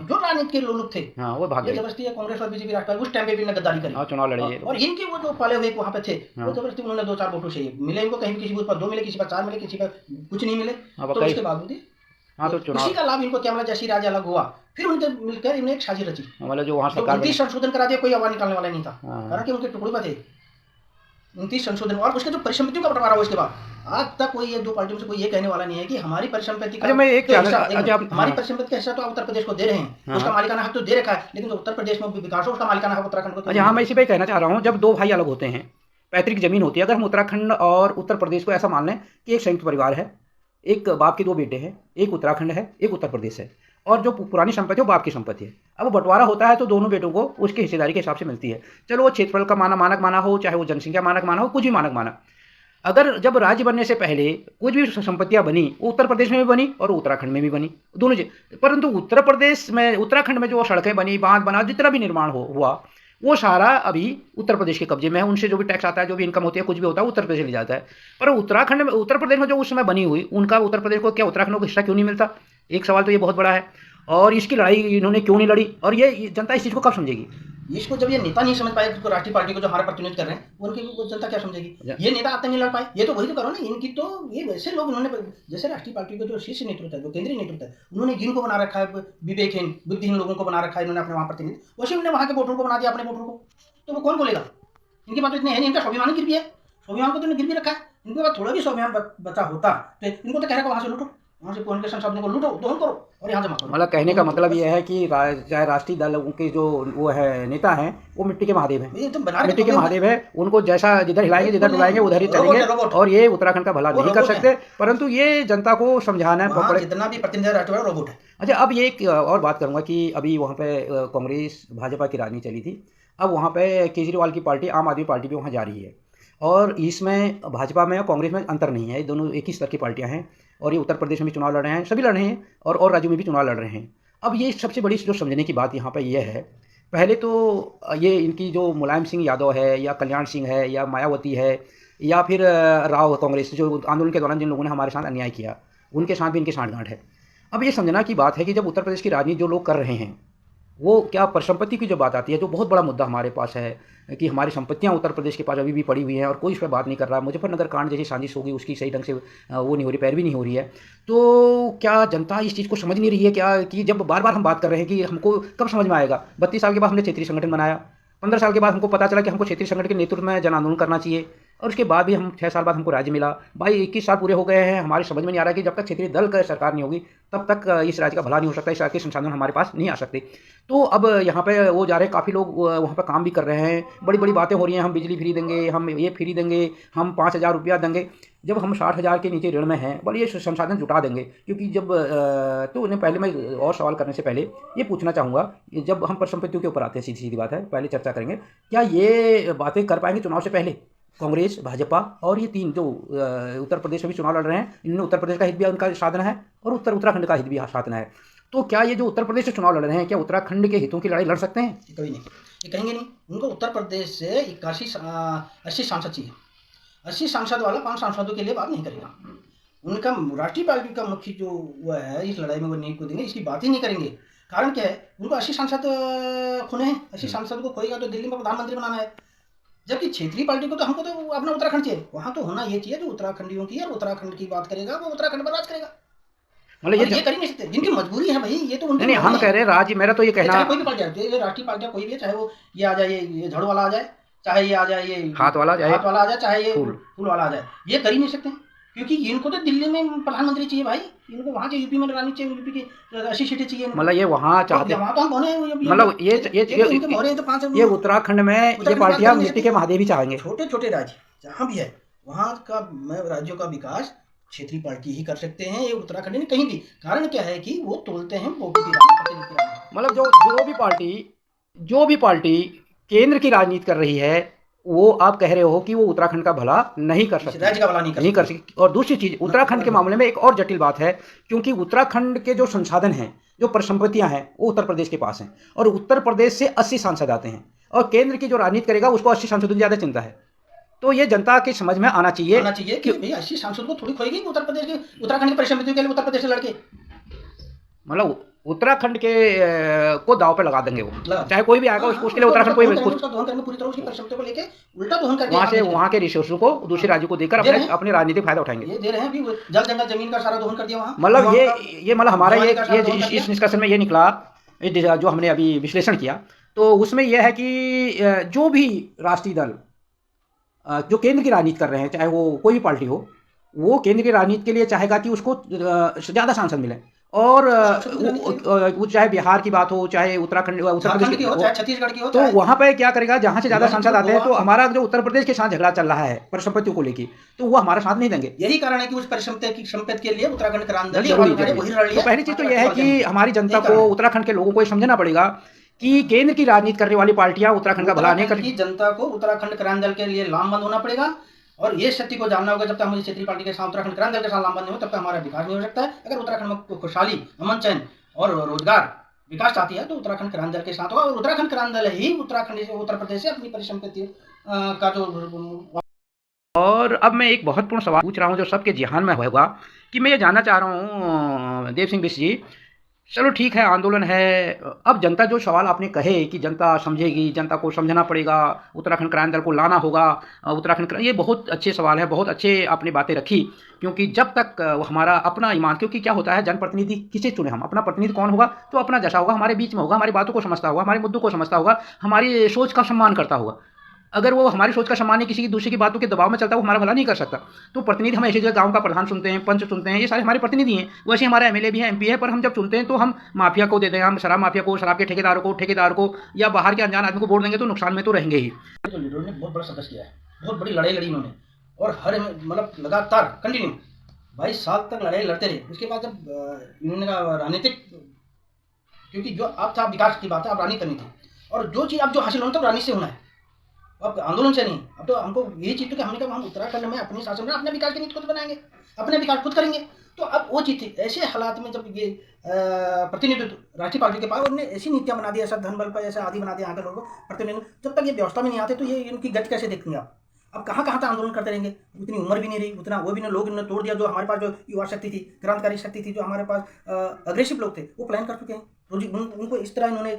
जो राजनीति के लोग थे वो भाग गए। जबरदस्ती कांग्रेस और बीजेपी राष्ट्रवादी उस टाइम पे भी गद्दारी करी, चुनाव लड़े, और इनके वो जो पाले हुए वहाँ पे थे, वो जबरदस्ती उन्होंने 2-4 वोटों से मिले, इनको कहीं किसी बूथ पर 2 मिले, किसी पर 4 मिले, किसी पर कुछ नहीं मिले, तो उसके बावजूद तो उसी का लाभ इनको क्या मिला, जैसी राज्य अलग हुआ, फिर उनके मिलकर इन्हें एक साजिश रची, मतलब जो वहाँ सरकार 29 संशोधन करा दिया, कोई आवाज निकालने वाला नहीं था, कारण कि उनके टुकड़े पर थे 29 संशोधन, और उसके जो परिसंपत्तियों का बंटवारा हुआ उसके बाद आज तक कोई ये दो पार्टियों से कोई ये कहने वाला नहीं है कि हमारी परिसंपत्ति का हमारी परिसंपत्ति का हिस्सा तो उत्तर प्रदेश को दे रहे हैं, उसका मालिकाना हक तो दे रखा है, लेकिन उत्तर प्रदेश में विकास हो उसका मालिकाना हक उत्तराखंड को। अच्छा, हाँ, मैं इसी पे कहना चाह रहा हूँ, जब दो भाई अलग होते हैं, पैतृक जमीन होती है, अगर हम उत्तराखंड और उत्तर प्रदेश को ऐसा मान लें कि एक संयुक्त परिवार है, एक बाप के 2 बेटे हैं, एक उत्तराखंड है, एक उत्तर प्रदेश है, और जो पुरानी संपत्ति है वो बाप की संपत्ति है। अब वो बंटवारा होता है तो दोनों बेटों को उसकी हिस्सेदारी के हिसाब से मिलती है, चलो वो क्षेत्रफल का मानक माना हो, चाहे वो जनसंख्या मानक माना हो, कुछ भी मानक माना। अगर जब राज्य बनने से पहले कुछ भी संपत्तियां बनी, वो उत्तर प्रदेश में भी बनी और उत्तराखंड में भी बनी, दोनों जगह, परंतु उत्तर प्रदेश में, उत्तराखंड में जो सड़कें बनी, बांध बना, जितना भी निर्माण हुआ, वो सारा अभी उत्तर प्रदेश के कब्जे में है। उनसे जो भी टैक्स आता है, जो भी इनकम होती है, कुछ भी होता है, उत्तर प्रदेश ले जाता है। पर उत्तराखंड में, उत्तर प्रदेश में जो उस समय बनी हुई, उनका उत्तर प्रदेश को क्या उत्तराखंड को हिस्सा क्यों नहीं मिलता? एक सवाल तो ये बहुत बड़ा है, और इसकी लड़ाई इन्होंने क्यों नहीं लड़ी, और ये जनता इस चीज़ को कब समझेगी? इसको जब ये नेता नहीं समझ पाए, तो राष्ट्रीय पार्टी को जो हमारे प्रतिनिधित्व कर रहे हैं, उनकी जनता क्या समझेगी? ये नेता आते नहीं लड़ पाए, ये तो वही तो करो ना, इनकी तो ये वैसे लोग उन्होंने, जैसे राष्ट्रीय पार्टी का जो शीर्ष नेतृत्व है, जो केंद्रीय नेतृत्व है, उन्होंने जिनको बना रखा है विवेकहीन बुद्धिहीन लोगों को बना रखा है इन्होंने अपने वहाँ प्रतिनिधि, वैसे उन्होंने वहाँ के वोटरों को बना दिया अपने वोटरों को, तो वो कौन बोलेगा? इनके पास तो इतने है नहीं, इनका स्वाभिमान गिर भी है, स्वाभिमान को तो गिर भी रखा है, इनके पास थोड़ा भी स्वाभिमान बचा होता तो इनको तो कह रहा है वहाँ से लूटो, वहाँ से कौन के संसाधनों को लूटो, दोहन करो और यहाँ जमा करो। मतलब कहने का मतलब ये है कि चाहे राष्ट्रीय दल के जो वो है नेता हैं, वो मिट्टी के महादेव हैं, मिट्टी के महादेव है, उनको जैसा जिधर हिलाएंगे, जिधर डुलाएंगे उधर ही चलेंगे, और ये उत्तराखंड का भला नहीं कर सकते, परंतु ये जनता को समझाना है, जितना भी प्रतिनिधि राष्ट्रीय रोबोट है। अच्छा, अब ये एक और बात करूंगा कि अभी वहाँ पे कांग्रेस भाजपा की राजनीति चली थी, अब वहाँ पे केजरीवाल की पार्टी आम आदमी पार्टी भी वहाँ जा रही है, और इसमें भाजपा में और कांग्रेस में अंतर नहीं है, दोनों एक ही स्तर की पार्टियां हैं, और ये उत्तर प्रदेश में भी चुनाव लड़ रहे हैं, सभी लड़ रहे हैं, और राज्यों में भी चुनाव लड़ रहे हैं। अब ये सबसे बड़ी जो समझने की बात यहाँ पर यह है, पहले तो ये इनकी जो मुलायम सिंह यादव है, या कल्याण सिंह है, या मायावती है, या फिर राव कांग्रेस, जो आंदोलन के दौरान जिन लोगों ने हमारे साथ अन्याय किया, उनके साथ भी इनकी साठगांठ है। अब ये समझना की बात है कि जब उत्तर प्रदेश की राजनीति जो लोग कर रहे हैं, वो क्या परिसंपत्ति की जो बात आती है, जो बहुत बड़ा मुद्दा हमारे पास है कि हमारी संपत्तियां उत्तर प्रदेश के पास अभी भी पड़ी हुई हैं और कोई इस पर बात नहीं कर रहा। मुजफ्फरनगर कांड जैसी साजिश होगी, उसकी सही ढंग से वो नहीं हो रही, पैरवी नहीं हो रही है। तो क्या जनता इस चीज़ को समझ नहीं रही है क्या, कि जब बार बार हम बात कर रहे हैं कि हमको कब समझ में आएगा? 32 साल के बाद हमने क्षेत्रीय संगठन बनाया, 15 साल के बाद हमको पता चला कि हमको क्षेत्रीय संगठन के नेतृत्व में जन आंदोलन करना चाहिए, और उसके बाद भी हम 6 साल बाद हमको राज्य मिला। भाई 21 साल पूरे हो गए हैं, हमारी समझ में नहीं आ रहा कि जब तक क्षेत्रीय दल का सरकार नहीं होगी तब तक इस राज्य का भला नहीं हो सकता, इस राज्य के संसाधन हमारे पास नहीं आ सकते। तो अब यहाँ पे वो जा रहे हैं, काफ़ी लोग वहाँ पे काम भी कर रहे हैं, बड़ी बड़ी बातें हो रही हैं, हम बिजली फ्री देंगे, हम ये फ्री देंगे, हम 5,000 रुपया देंगे। जब हम 60,000 के नीचे ऋण में हैं, बड़ी ये संसाधन जुटा देंगे, क्योंकि जब तो उन्हें पहले मैं और सवाल करने से पहले ये पूछना चाहूँगा कि जब हम परिसंपत्तियों के ऊपर आते हैं, सीधी सीधी बात है, पहले चर्चा करेंगे, क्या ये बातें कर पाएंगे चुनाव से पहले कांग्रेस, भाजपा और ये तीन जो उत्तर प्रदेश में भी चुनाव लड़ रहे हैं, इन्होंने उत्तर प्रदेश का हित भी उनका साधना है और उत्तराखंड का हित भी साधना है। तो क्या ये जो उत्तर प्रदेश से चुनाव लड़ रहे हैं, क्या उत्तराखंड के हितों की लड़ाई लड़ सकते हैं? कभी नहीं, ये कहेंगे नहीं। उनको उत्तर प्रदेश से 80 सांसद चाहिए, 80 सांसद वाला 5 सांसदों के लिए बात नहीं करेगा। उनका राष्ट्रीय पार्टी का मुख्य जो वो है, इस लड़ाई में वो नहीं कूदेंगे, इसकी बात ही नहीं करेंगे। कारण क्या है, उनको 80 सांसद खोने हैं, 80 सांसद को खोएगा तो दिल्ली में प्रधानमंत्री बनाना है। जबकि क्षेत्रीय पार्टी को तो हमको तो अपना उत्तराखंड चाहिए, वहाँ तो होना ये चाहिए जो उत्तराखंडियों की और उत्तराखंड की बात करेगा वो उत्तराखंड पर राज करेगा। मतलब और ये कर ही नहीं सकते, जिनकी मजबूरी है भाई, ये तो उनकी नहीं हम मजबूरी कह है। रहे हैं राज्य, मेरा तो ये कहना चाहे कोई भी पार्टी आए, ये राष्ट्रीय पार्टियां कोई भी है, चाहे वो ये आ जाए, ये झाड़ू वाला आ जाए, चाहे ये आ जाए, ये हाथ वाला आ जाए, चाहे ये फूल वाला आ जाए, ये कर ही नहीं सकते, क्योंकि इनको तो दिल्ली में प्रधानमंत्री चाहिए भाई, इनको वहाँ के यूपी में लगानी चाहिए, यूपी की 80 सीटें चाहिए इनको। मतलब ये वहाँ चाहते, वहाँ तो हम कौन है, मतलब इनके मोहरे तो 5 ये उत्तराखंड में ये पार्टियां मिट्टी के महादेव ही चाहेंगे। छोटे छोटे राज्य जहाँ भी है वहाँ का राज्यों का विकास क्षेत्रीय पार्टी ही कर सकते हैं, ये उत्तराखंड में कहीं भी। कारण क्या है कि वो तोलते हैं वोटों की राजनीति। मतलब जो भी पार्टी केंद्र की राजनीति कर रही है, वो आप कह रहे हो कि वो उत्तराखंड का भला नहीं कर सकती, राज्य का भला नहीं कर सकती। और दूसरी चीज, उत्तराखंड के मामले में एक और जटिल बात है, क्योंकि उत्तराखंड के जो संसाधन हैं, जो परिसंपत्तियां हैं, वो उत्तर प्रदेश के पास हैं, और उत्तर प्रदेश से 80 सांसद आते हैं, और केंद्र की जो राजनीति करेगा उसको 80 सांसदों की ज्यादा चिंता है। तो ये जनता की समझ में आना चाहिए कि भाई 80 सांसद को थोड़ी खोएगी उत्तर प्रदेश के, उत्तराखंड की परिसंपत्तियों के लिए उत्तर प्रदेश से लड़के, मतलब उत्तराखंड के को दाव पे लगा देंगे वो, चाहे कोई भी आएगा उसके लिए उत्तराखंड कोई उसका दोहन करने पूरी तरह उसकी परिसंपत्तियों को लेके उल्टा दोहन करके वहाँ के रिसोर्सों को दूसरे राज्यों को देकर अपने राजनीतिक फायदा उठाएंगे। ये दे रहे हैं, जल जंगल जमीन का सारा दोहन कर दिया वहाँ। मतलब ये मतलब हमारा ये इस डिस्कशन में ये निकला, जो हमने अभी विश्लेषण किया, तो उसमें यह है कि जो भी राष्ट्रीय दल जो केंद्र की राजनीति कर रहे हैं, चाहे वो कोई भी पार्टी हो, वो केंद्र की राजनीति के लिए चाहेगा कि उसको ज़्यादा सांसद मिले, और वो चाहे बिहार की बात हो, चाहे उत्तराखंड उत्तर प्रदेश की हो, चाहे छत्तीसगढ़ की हो, तो वहाँ पे क्या करेगा, जहाँ से ज़्यादा सांसद आते हैं, तो हमारा जो उत्तर प्रदेश के साथ झगड़ा चल रहा है परिसंपत्तियों को लेकर, तो वो हमारा साथ नहीं देंगे। यही कारण है कि उस परिसंपत्ति के लिए उत्तराखंड क्रांति। तो पहली चीज़ तो यह है कि हमारी जनता को, उत्तराखंड के लोगों को समझना पड़ेगा कि केंद्र की राजनीति करने वाली पार्टियां उत्तराखंड का भला नहीं करती। जनता को उत्तराखंड क्रांति दल के लिए लामबंद होना पड़ेगा, और ये सत्य को जानना होगा, जब तक हम क्षेत्रीय पार्टी के साथ उत्तराखंड क्रांति दल के साथ लामबंद नहीं हो, तब तक हमारा विकास नहीं हो सकता है। अगर उत्तराखंड में खुशहाली, अमन चैन और रोजगार विकास चाहती है, तो उत्तराखंड क्रांति दल के साथ होगा, और उत्तराखंड क्रांति दल ही उत्तर प्रदेश से अपनी परिसंपत्ति का जो। और अब मैं एक बहुत पूर्ण सवाल पूछ रहा हूँ जो सबके ध्यान में होगा, कि मैं ये जानना चाह रहा हूँ देव सिंह बिश्ट जी, चलो ठीक है आंदोलन है, अब जनता जो सवाल आपने कहे कि जनता समझेगी, जनता को समझना पड़ेगा, उत्तराखंड क्रांति दल को लाना होगा, ये बहुत अच्छे सवाल है, बहुत अच्छे आपने बातें रखी, क्योंकि जब तक हमारा अपना ईमान, क्योंकि क्या होता है, जनप्रतिनिधि किसे चुने हम, अपना प्रतिनिधि कौन होगा, तो अपना जैसा होगा, हमारे बीच में होगा, हमारी बातों को समझता होगा, हमारे मुद्दों को समझता होगा, हमारी सोच का सम्मान करता होगा। अगर वो हमारी सोच का सम्मान किसी की दूसरे की बातों के दबाव में चलता है, वो हमारा भला नहीं कर सकता। तो प्रतिनिधि हम ऐसे जगह गांव का प्रधान चुनते हैं, पंच चुनते हैं, ये सारे हमारे प्रतिनिधि हैं। वैसे हमारे एमएलए भी हैं, एमपी है, पर हम जब चुनते हैं तो हम माफिया को देते हैं, हम शराब माफिया को, शराब के ठेकेदार को या बाहर के अनजान आदमी को वोट देंगे तो नुकसान में तो रहेंगे ही। तो लीडरों ने बहुत बड़ा संघर्ष किया है, बहुत बड़ी लड़ाई लड़ी इन्होंने, और हर मतलब लगातार कंटिन्यू 22 साल तक लड़ाई लड़ते रहे। उसके बाद जब इन्होंने राजनीतिक, क्योंकि जो अब था विकास की बात है, अब राजनीति करनी थी, और जो चीज़ अब जो हासिल होना तो राजनीति से होना है, अब आंदोलन से नहीं। अब तो हमको यही चीज़, तो कि हमने कहा हम उत्तराखंड में अपने शासन में अपने विकास की नीति खुद बनाएंगे, अपने विकास खुद करेंगे। तो अब वो चीज़ थी, ऐसे हालात में जब ये प्रतिनिधित्व राष्ट्रीय पार्टी के पास, उन्होंने ऐसी नीतियाँ बना दी, ऐसा धन बल पर ऐसा आदि बना दिया यहाँ के लोगों को प्रतिनिधित्व, जब तक ये व्यवस्था में नहीं आते तो ये इनकी गति कैसे देखेंगे आप। अब कहाँ तक आंदोलन करते रहेंगे, उतनी उम्र भी नहीं रही, उतना वो भी नहीं, लोग इन्होंने तोड़ दिया। जो हमारे पास जो युवा शक्ति थी, क्रांतिकारी शक्ति थी, जो हमारे पास अग्रेसिव लोग थे, वो प्लान कर चुके हैं, उनको इस तरह इन्होंने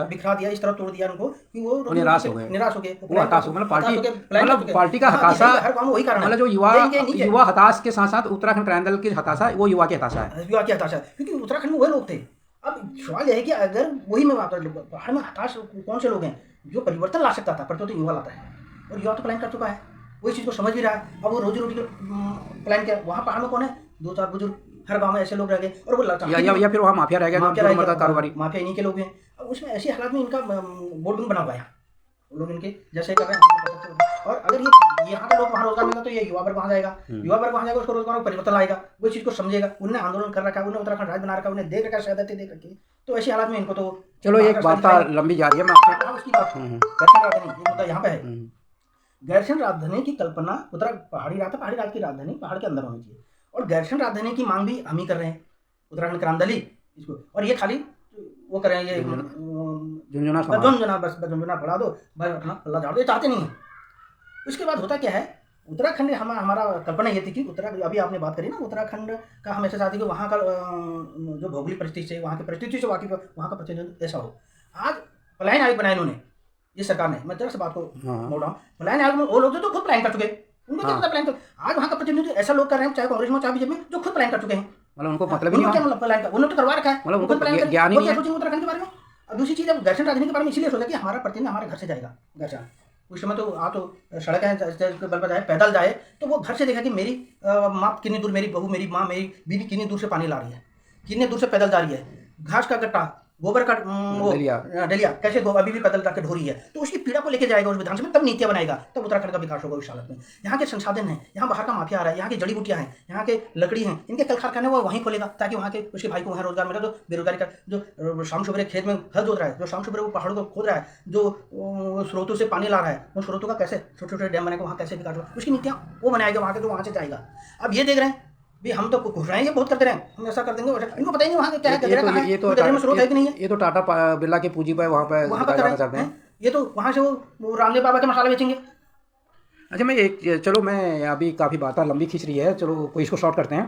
बिखरा दिया, इस तरह तोड़ दिया उनको कि वो निराश हो गए। पार्टी का हताशा, वही कारण मतलब जो युवा हताश के साथ साथ उत्तराखंड क्रांति दल की हताशा, वो युवा की हताशा है, क्योंकि उत्तराखंड में वही लोग थे। अब सवाल यह है कि अगर वही में बाहर में हताश कौन से लोग हैं, जो परिवर्तन ला सकता था, पर तो युवा लाता है, और युवा तो प्लान कर चुका है, वही चीज़ को समझ भी रहा है। अब वो रोजी रोटी का प्लान किया, वहाँ पहाड़ में कौन है, 2-4 बुजुर्ग, हर गांव में ऐसे लोग रह गए, और वो लड़का या फिर वहाँ माफिया रह गया, कारोबारी माफिया इन्हीं के लोग हैं। अब उसमें ऐसे हालात में इनका बोर्डिंग बना हुआ है, लोग इनके जैसे कर रहे हैं। और अगर ये यहाँ के लोग वहाँ रोजगार मिलेगा, तो ये युवा वर्ग वहाँ जाएगा, उसको रोजगार में परिवर्तन लाएगा, वो चीज़ को समझेगा। उन्होंने आंदोलन कर रखा है, उन्हें उत्तराखंड राज्य बना रखा है, उन्हें देख रखा है, शहादतें देख रखी है, तो ऐसे हालात में इनको तो चलो एक बात लंबी जा रही है, मैं उसकी बात मुद्दा यहाँ पे है। गैरसैंण राजधानी की कल्पना पहाड़ी राज की राजधानी पहाड़ के अंदर होनी चाहिए, और गैरसैंण राजधानी की मांग भी हम ही कर रहे हैं, उत्तराखंड क्रांति दल इसको। और ये खाली वो कर रहे हैं, ये झुंझुना बढ़ा दो, बस अपना पल्ला झाड़ दो, ये चाहते नहीं है। उसके बाद होता क्या है, उत्तराखंड हमारा कल्पना ये थी कि उत्तराखंड, अभी आपने बात करी ना, उत्तराखंड का हम ऐसे चाहते कि वहाँ का जो भौगोलिक परिस्थिति से, वहाँ की परिस्थिति से वाकिफ, वहाँ का प्रतिनिधित्व ऐसा हो। आज पलायन आयोग बनाया इन्होंने, ये सरकार ने, मैं जरा से बात को मोड़ रहा हूँ, पलायन आयोग में वो लोग तो खुद प्लान कर चुके हैं, उनको क्या पता प्लान कर। आज वहाँ का प्रतिनिधित्व ऐसा लोग कर रहे हैं, चाहे कांग्रेस में चाहे बीजेपी में, जो खुद प्लान कर चुके हैं, मतलब उनको मतलब ही उनको क्या नहीं। मतलब प्लान का, उन्होंने तो करवा रखा है, मतलब उनको उनको प्लान करें, ज्ञान ही वो नहीं क्या है। सोचेंगे उत्तराखंड के बारे में। अब दूसरी चीज़, अब दर्शन राजनीति के बारे में इसीलिए सोचा कि हमारा प्रतिनिधि हमारे घर से जाएगा, घर से उस समय तो तो सड़क है, के बल पर जाए, पैदल जाए, तो वो घर से देखा कि मेरी माँ कितनी दूर, मेरी बहू, मेरी माँ, मेरी बीवी कितनी दूर से पानी ला रही है, कितने दूर से पैदल जा रही है, घास का गट्टा, गोबर का वो डलिया। डलिया कैसे अभी भी पैदल जाके ढो रही है, तो उसकी पीड़ा को लेके जाएगा उस विधानसभा में, तब नीतियाँ बनाएगा, तब उत्तराखंड का विकास होगा उस हालत में। यहाँ के संसाधन हैं, यहाँ बाहर का माफिया आ रहा है, यहाँ की जड़ी बूटियाँ हैं, यहाँ के लकड़ी हैं, इनके कल कारखाने वो वहीं खोलेगा, ताकि वहाँ के उसके भाई को वहाँ रोजगार मिले। तो बेरोजगारी का जो शाम सुबह खेत में हल जोत रहा है, जो शाम सुबह वो पहाड़ों को खोद रहा है, जो स्रोतों से पानी ला रहा है, उन स्रोतों का कैसे छोटे छोटे डैम बनाएगा, वहाँ कैसे विकास होगा, उसकी नीतियाँ वो बनाएगा वहाँ के, जो वहाँ से जाएगा। अब ये देख रहे हैं भी हम तो घुसराएंगे बहुत करते रहे, हम ऐसा कर देंगे, इनको पता ही नहीं वहाँ क्या है, गजरा कहाँ है, गजरे में स्रोत है कि नहीं है, ये तो टाटा बिरला के पूंजी पे वहाँ पे वहाँ पर जाना करें चाहते हैं। ये तो वहाँ से वो रामदेव बाबा के मसाले बेचेंगे। अच्छा, मैं एक, चलो मैं अभी काफ़ी बातें लंबी खींच रही है, चलो कोई इसको शॉर्ट करते हैं।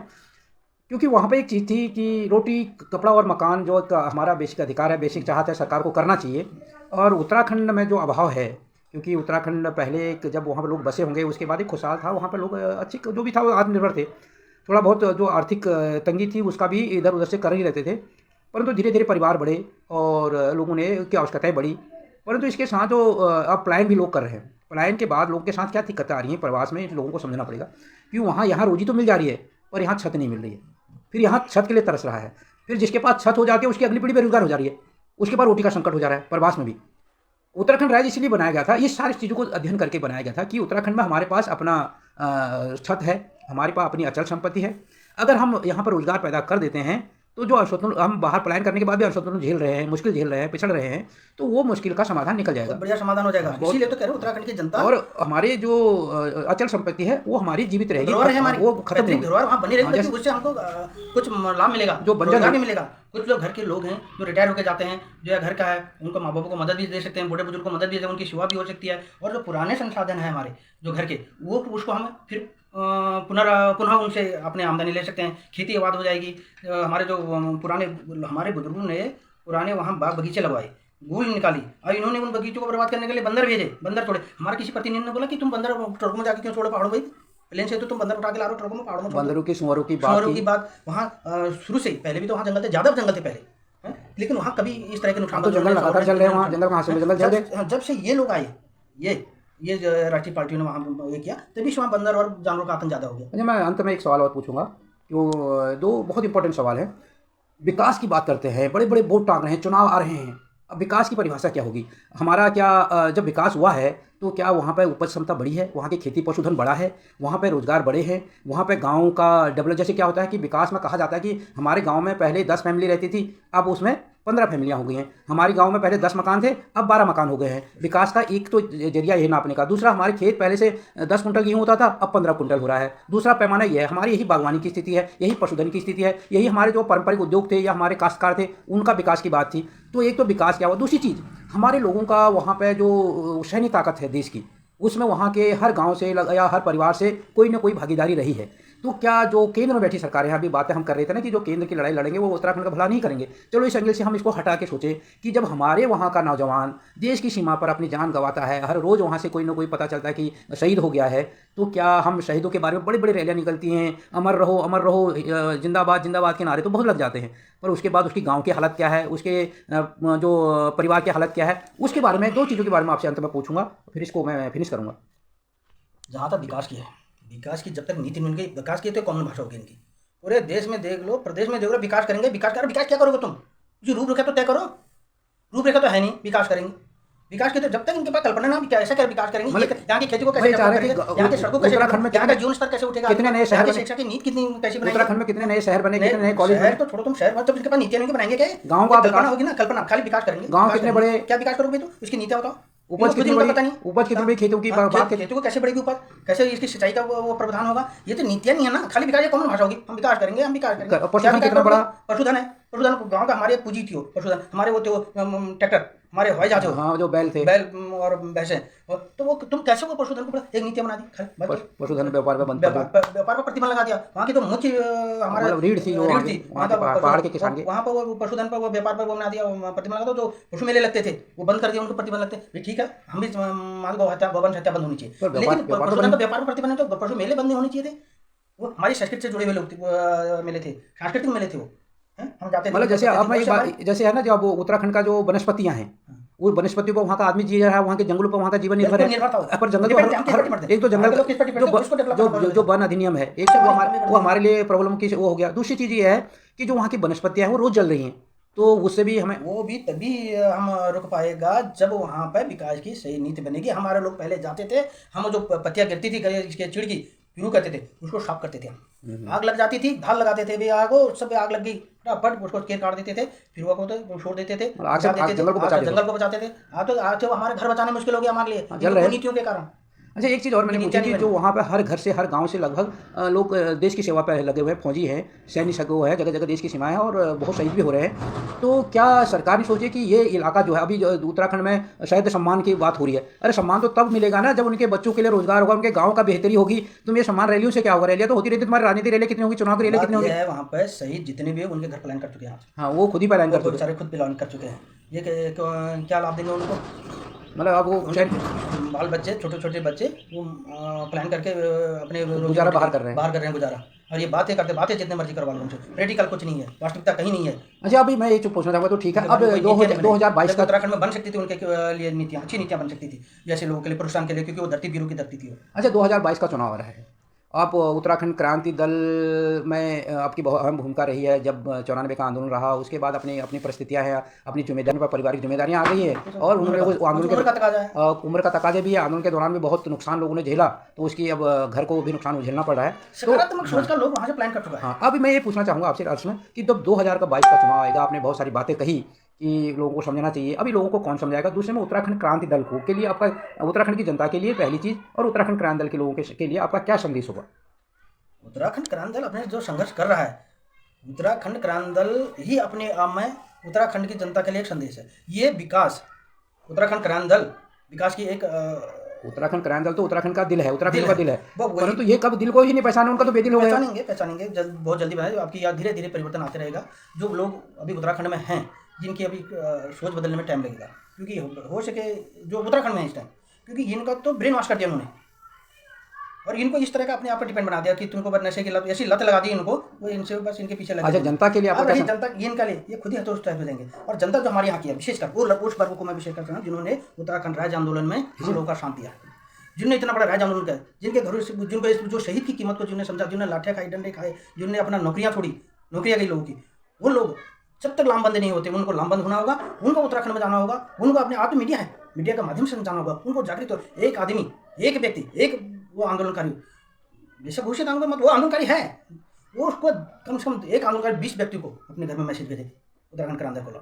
क्योंकि वहाँ पे एक चीज़ थी कि रोटी, कपड़ा और मकान जो एक हमारा बेसिक अधिकार है, बेसिक चाहत है, सरकार को करना चाहिए। और उत्तराखंड में जो अभाव है, क्योंकि उत्तराखंड पहले एक जब वहाँ पर लोग बसे होंगे उसके बाद एक खुशहाल था, वहाँ पर लोग अच्छे जो भी था वो आत्मनिर्भर थे। थोड़ा बहुत जो आर्थिक तंगी थी उसका भी इधर उधर से कर ही रहते थे, परंतु धीरे धीरे परिवार बढ़े और लोगों ने की आवश्यकताएँ बढ़ी। परंतु इसके साथ जो अब पलायन भी लोग कर रहे हैं, पलायन के बाद लोगों के साथ क्या दिक्कतें आ रही हैं प्रवास में, लोगों को समझना पड़ेगा कि वहाँ यहाँ रोजी तो मिल जा रही है पर यहाँ छत नहीं मिल रही है। फिर यहाँ छत के लिए तरस रहा है, फिर जिसके पास छत हो जाती है उसकी अगली पीढ़ी बेरोजगार हो जा रही है, उसके बाद रोटी का संकट हो जा रहा है प्रवास में भी। उत्तराखंड राज्य इसलिए बनाया गया था, ये सारी चीज़ों को अध्ययन करके बनाया गया था कि उत्तराखंड में हमारे पास अपना छत है, हमारे पास अपनी अचल संपत्ति है। अगर हम यहाँ पर रोजगार पैदा कर देते हैं तो जो असंतुलन, हम बाहर पलायन करने के बाद भी असंतुलन झेल रहे हैं, मुश्किल झेल रहे हैं, पिछड़ रहे हैं, तो वो मुश्किल का समाधान निकल जाएगा, बहुत बढ़िया समाधान हो जाएगा। इसीलिए तो कह रहे हैं उत्तराखंड की जनता, और हमारे जो अचल संपत्ति है वो हमारी जीवित रहेगी, धरोहर है हमारी, वो खत्म नहीं धरोहर वहाँ बनी रहेगी, होगी। लेकिन उससे हमको कुछ लाभ मिलेगा, जो बंजर रोजगार है, भी मिलेगा। कुछ लोग घर के लोग हैं जो रिटायर होकर जाते हैं, जो है घर का है, उनको माँ बापों को मदद भी दे सकते हैं, बूढ़े बुजुर्ग को मदद भी दे सकते हैं, उनकी सेवा भी हो सकती है। और जो पुराने संसाधन है हमारे जो घर के, वो उसको हम फिर पुनः उनसे अपने आमदनी ले सकते हैं, खेती आबाद हो जाएगी। हमारे जो हमारे बुजुर्गों ने पुराने वहाँ बाग बगीचे लगवाए, गूल निकाली, और इन्होंने उन बगीचों को बर्बाद करने के लिए बंदर भेजे, बंदर छोड़े। हमारे किसी प्रतिनिधि ने बोला कि तुम बंदर ट्रकों में जाके क्यों छोड़ो पहाड़ों में, प्लेन से तो तुम बंदर उठा के ला रहे हो ट्रकों में, पहाड़ों में छोड़ दो। बंदरों की, सुअरों की सुअरों की बात वहाँ शुरू से पहले भी तो वहाँ जंगल थे, ज़्यादा जंगल थे पहले, लेकिन वहाँ कभी इस तरह के नुकसान तो जंगल लगातार चल रहे हैं, वहाँ जंगल कहाँ से जंगल चल रहे। जब से ये लोग आए, ये जो राष्ट्रीय पार्टियों ने वहाँ ये किया, तभी से वहाँ बंदर और जानवरों का आतंक ज़्यादा हो गया। अच्छा, मैं अंत में एक सवाल और पूछूंगा, जो दो बहुत इंपॉर्टेंट सवाल है। विकास की बात करते हैं, बड़े बड़े बोर्ड टांग रहे हैं, चुनाव आ रहे हैं, अब विकास की परिभाषा क्या होगी हमारा? क्या जब विकास हुआ है तो क्या वहाँ पर उपज क्षमता बढ़ी है, वहाँ की खेती पशुधन बढ़ा है, वहाँ पे रोजगार बढ़े हैं, वहाँ पे गाँव का डेवलप? जैसे क्या होता है कि विकास में कहा जाता है कि हमारे गाँव में पहले 10 फैमिली रहती थी, अब उसमें 15 फैमिलियाँ हो गई हैं। हमारे गांव में पहले 10 मकान थे, अब 12 मकान हो गए हैं। विकास का एक तो जरिया ये नापने का। दूसरा, हमारे खेत पहले से 10 कुंटल गेहूँ होता था, अब 15 कुंटल हो रहा है। दूसरा पैमाना ये है। हमारी यही बागवानी की स्थिति है, यही पशुधन की स्थिति है, यही हमारे जो पारंपरिक उद्योग थे या हमारे काश्तकार थे उनका विकास की बात थी। तो एक तो विकास क्या हुआ। दूसरी चीज़, हमारे लोगों का वहाँ पर जो सैन्य ताकत है देश की, उसमें वहाँ के हर गांव से या हर परिवार से कोई ना कोई भागीदारी रही है। तो क्या जो केंद्र में बैठी सरकार है, अभी बातें हम कर रहे थे ना कि जो केंद्र की लड़ाई लड़ेंगे वो उत्तराखंड का भला नहीं करेंगे। चलो इस एंगल से हम इसको हटा के सोचें कि जब हमारे वहाँ का नौजवान देश की सीमा पर अपनी जान गंवाता है, हर रोज़ वहाँ से कोई ना कोई पता चलता है कि शहीद हो गया है, तो क्या हम शहीदों के बारे में बड़ी बड़ी रैलियाँ निकलती हैं, अमर रहो जिंदाबाद जिंदाबाद के नारे तो बहुत लग जाते हैं, पर उसके बाद उसकी गाँव की हालत क्या है, उसके जो परिवार की हालत क्या है, उसके बारे में दो चीज़ों के बारे में आपसे अंत में पूछूंगा, फिर इसको मैं फिनिश करूँगा। जहाँ तक विकास की है, विकास की जब तक नीति नहीं उनकी, विकास की तो कॉमन भाषा होगी इनकी। पूरे देश में देख लो, प्रदेश में देख लो, विकास करेंगे, विकास क्या करोगे तुम? जो रूपरेखा तो तय करो, रूपरेखा तो है नहीं, विकास करेंगे। विकास की तो जब तक इनके पास कल्पना ना, कैसे कर विकास करेंगे, यहाँ की खेती को कैसे करेंगे, यहाँ के सड़कों कैसे, यहाँ का जीवन स्तर कैसे उठेगा, कितने नए शहर बने, शिक्षा की नीति कितनी कैसी बनेगी, उत्तराखंड में कितने नए शहर बने, कितने नए कॉलेज बने, तो छोड़ो तुम शहर, जब इनके पास नीतियाँ नहीं बनाएंगे, क्या गाँव का कल्पना होगी ना, कल्पना खाली विकास करेंगे। गाँव कितने बड़े, क्या विकास करोगे तुम? उसकी नीतियाँ बताओ। उपज कितनी बड़ी, उपज कितनी बड़ी खेतों की बात, खेतों को कैसे बढ़ेगी उपज, कैसे इसकी सिंचाई का वो प्रावधान होगा, ये तो नीतियाँ नहीं है ना, खाली विकास कौन भाषा होगी, हम विकास करेंगे, हम विकास करेंगे। पशुधन कितना बड़ा, पशुधन है, पशुधन गाँव का हमारे पूंजी थी, पशुधन हमारे वो थे, ट्रैक्टर हमारे हवाई जहाज, हाँ जो बैल थे, बैल और भैंसे, तो वो तुम कैसे वो पशुधन को एक नीतियाँ बना दी, पशुधन व्यापार में व्यापार पर प्रतिबंध लगा दिया। वहाँ की तो मुख्य हमारा रीढ़ थी, पहाड़ के किसान के, वहाँ पर वो पशुधन पर वो व्यापार पर वो बना दिया, प्रतिबंध लगा दो। जो पशु मेले लगते थे वो बंद कर दिया, उनको प्रतिबंध लगते, ठीक है, हम भी मान गौ हत्या, गोवंश हत्या बंद होनी चाहिए, लेकिन पशुधन पर व्यापार पर प्रतिबंध है, तो पशु मेले बंद नहीं होने चाहिए थे। वो हमारी संस्कृति से जुड़े हुए लोग मेले थे, सांस्कृतिक मेले थे वो, हैं? हम जाते थे, मतलब जैसे अब मैं बहुत से हमारे- जैसे है ना, जो अब उत्तराखंड का जो वनस्पतियां हैं, वो वनस्पति को वहाँ का आदमी जी रहा है, वहाँ के जंगलों पर वहाँ का जीवन निर्भर बिल्कुल है। निर्भर था वो। पर जंगल तो Depend- हम किस पर depend थे? एक तो जंगल वहाँ के लोग किस पर depend थे? किसको develop करना जो वन अधिनियम है, एक तो वो हमारे लिए प्रॉब्लम की वो हो गया। दूसरी चीज़ ये है कि जो वहाँ की वनस्पतियां हैं वो रोज जल रही हैं, तो उससे भी हमें वो भी तभी हम रुक पाएगा जब वहाँ पर विकास की सही नीति बनेगी। हमारे लोग पहले जाते थे, हम जो पत्तियाँ गिरती थी इसके चिड़ की शुरू करते थे, उसको साफ करते थे हम। आग लग जाती थी, धाल लगाते थे, भी आग हो, सब आग लग गई, फटाफट उसको केर काट देते थे, फिर वो को छोड़ देते थे, आग से- बुझा देते थे, जंगल को आग बचा से देते जंगल को बचाते थे। आज तो हमारे घर बचाने मुश्किल हो गया हमारे लिए, जल रहे हैं। नीतियों के कारण। अच्छा, एक चीज़ और मैंने पूछी कि जो वहाँ पे हर घर से हर गांव से लगभग लोग देश की सेवा पर लगे हुए हैं, फौजी हैं, सैन्य वो है, जगह जगह देश की सीमाएं हैं, और बहुत शहीद भी हो रहे हैं। तो क्या सरकार ने सोची कि ये इलाका जो है, अभी जो उत्तराखंड में शहीद सम्मान की बात हो रही है, अरे सम्मान तो तब मिलेगा ना जब उनके बच्चों के लिए रोजगार होगा, उनके गाँव का बेहतरी होगी। तुम ये सम्मान रैलियों से क्या होगा? रैलियाँ तो होती रहती, तुम्हारी राजनीति रैली कितनी होगी, चुनाव की रैली कितनी होगी? वहाँ पर शहीद जितने भी उनके घर प्लान कर चुके हैं, हाँ, वो खुद ही प्लान कर चुके हैं। सारे खुद प्लान कर चुके हैं। ये क्या लाभ देंगे उनको? मतलब अब वो बाल बच्चे, छोटे छोटे बच्चे, वो प्लान करके अपने गुजारा बाहर कर रहे हैं गुजारा। और ये बातें करते, बातें जितने मर्जी करवा लो उनसे, प्रैक्टिकल कुछ नहीं है, वास्तविकता कहीं नहीं है। अच्छा, अभी मैं ये जो पूछना चाहूँगा, तो ठीक है, अब 2022 का उत्तराखंड में बन सकती थी उनके लिए नीतियाँ, अच्छी नीतियाँ बन सकती थी, जैसे लोगों के लिए, प्रोत्साहन के लिए, क्योंकि वो धरती वीरों की धरती थी वो। अच्छा, 2022 का चुनाव आ रहा है। आप उत्तराखंड क्रांति दल में आपकी बहुत अहम भूमिका रही है। जब 94 का आंदोलन रहा, उसके बाद अपनी अपनी परिस्थितियां हैं, अपनी जिम्मेदारी पर पारिवारिक जिम्मेदारियां आ गई है, और उन्होंने वो आंदोलन उम्र का तकाजा है। उम्र का तकाजा भी है। आंदोलन के दौरान भी बहुत नुकसान लोगों ने झेला, तो उसकी अब घर को भी नुकसान झेलना पड़ रहा है। सकारात्मक सोच का लोग वहाँ से प्लान कर चुका है। हाँ, अभी मैं ये पूछना चाहूँगा आपसे अर्श में कि जब 2022 का चुनाव आएगा, आपने बहुत सारी बातें कही कि लोगों को समझना चाहिए। अभी लोगों को कौन समझाएगा? दूसरे में उत्तराखंड क्रांति दल को के लिए आपका, उत्तराखंड की जनता के लिए पहली चीज़, और उत्तराखंड क्रांति दल के लोगों के लिए आपका क्या संदेश होगा? उत्तराखंड क्रांति दल अपने जो संघर्ष कर रहा है, उत्तराखंड क्रांति दल ही अपने आप में उत्तराखंड की जनता के लिए एक संदेश है। ये विकास, उत्तराखंड क्रांति दल विकास की एक उत्तराखंड क्रांति दल तो उत्तराखंड का दिल है, उत्तराखंड का दिल है, वो वही- परंतु ये कब दिल को ही नहीं पहचाने, उनका तो बेदिल हो गया। पहचानेंगे बहुत जल्दी बनाए। आपकी याद धीरे धीरे परिवर्तन आते रहेगा। जो लोग अभी उत्तराखंड में हैं, जिनकी अभी सोच बदलने में टाइम लगेगा, क्योंकि हो सके जो उत्तराखंड में है इस टाइम, क्योंकि इनका तो ब्रेन वॉश कर दिया उन्होंने, और इनको इस तरह का अपने आप पर डिपेंड बना दिया कि तुमको बस नशे की लत, ऐसी लत लगा दी इनको, वो इनसे बस इनके पीछे लगे। अच्छा, जनता के लिए अब आपका रही क्या? जनता, ये इनका लिए ये खुद ही हतोष टाइप हो जाएंगे। और जनता जो हमारे यहाँ की है, विशेषकर उस वर्ग को मैं विशेष करता हूँ जिन्होंने उत्तराखंड राज्य आंदोलन में हम लोगों का शांति दिया, जिन्होंने इतना बड़ा राज्य आंदोलन किया, जिनके घरों से, जिनको जो शहीद की कीमत को जिन्होंने समझा, जिन्होंने लाठियाँ खाई, डंडे खाए, जिन्होंने अपना नौकरियाँ छोड़ी, नौकरियाँ गई लोगों की, वो लोग जब तक लामबंद नहीं होते, उनको लामबंद होना होगा, उनको उत्तराखंड में जाना होगा, उनको अपने आप मीडिया है, मीडिया का माध्यम से जाना होगा, उनको जागृत हो। एक आदमी, एक व्यक्ति, एक वो आंदोलनकारी, बेशक घोषित आंदोलन मत, वो आंदोलनकारी है, वो उसको कम से कम एक आंदोलनकारी 20 व्यक्ति को अपने घर में मैसेज भेजे, उत्तराखंड क्रांति दल को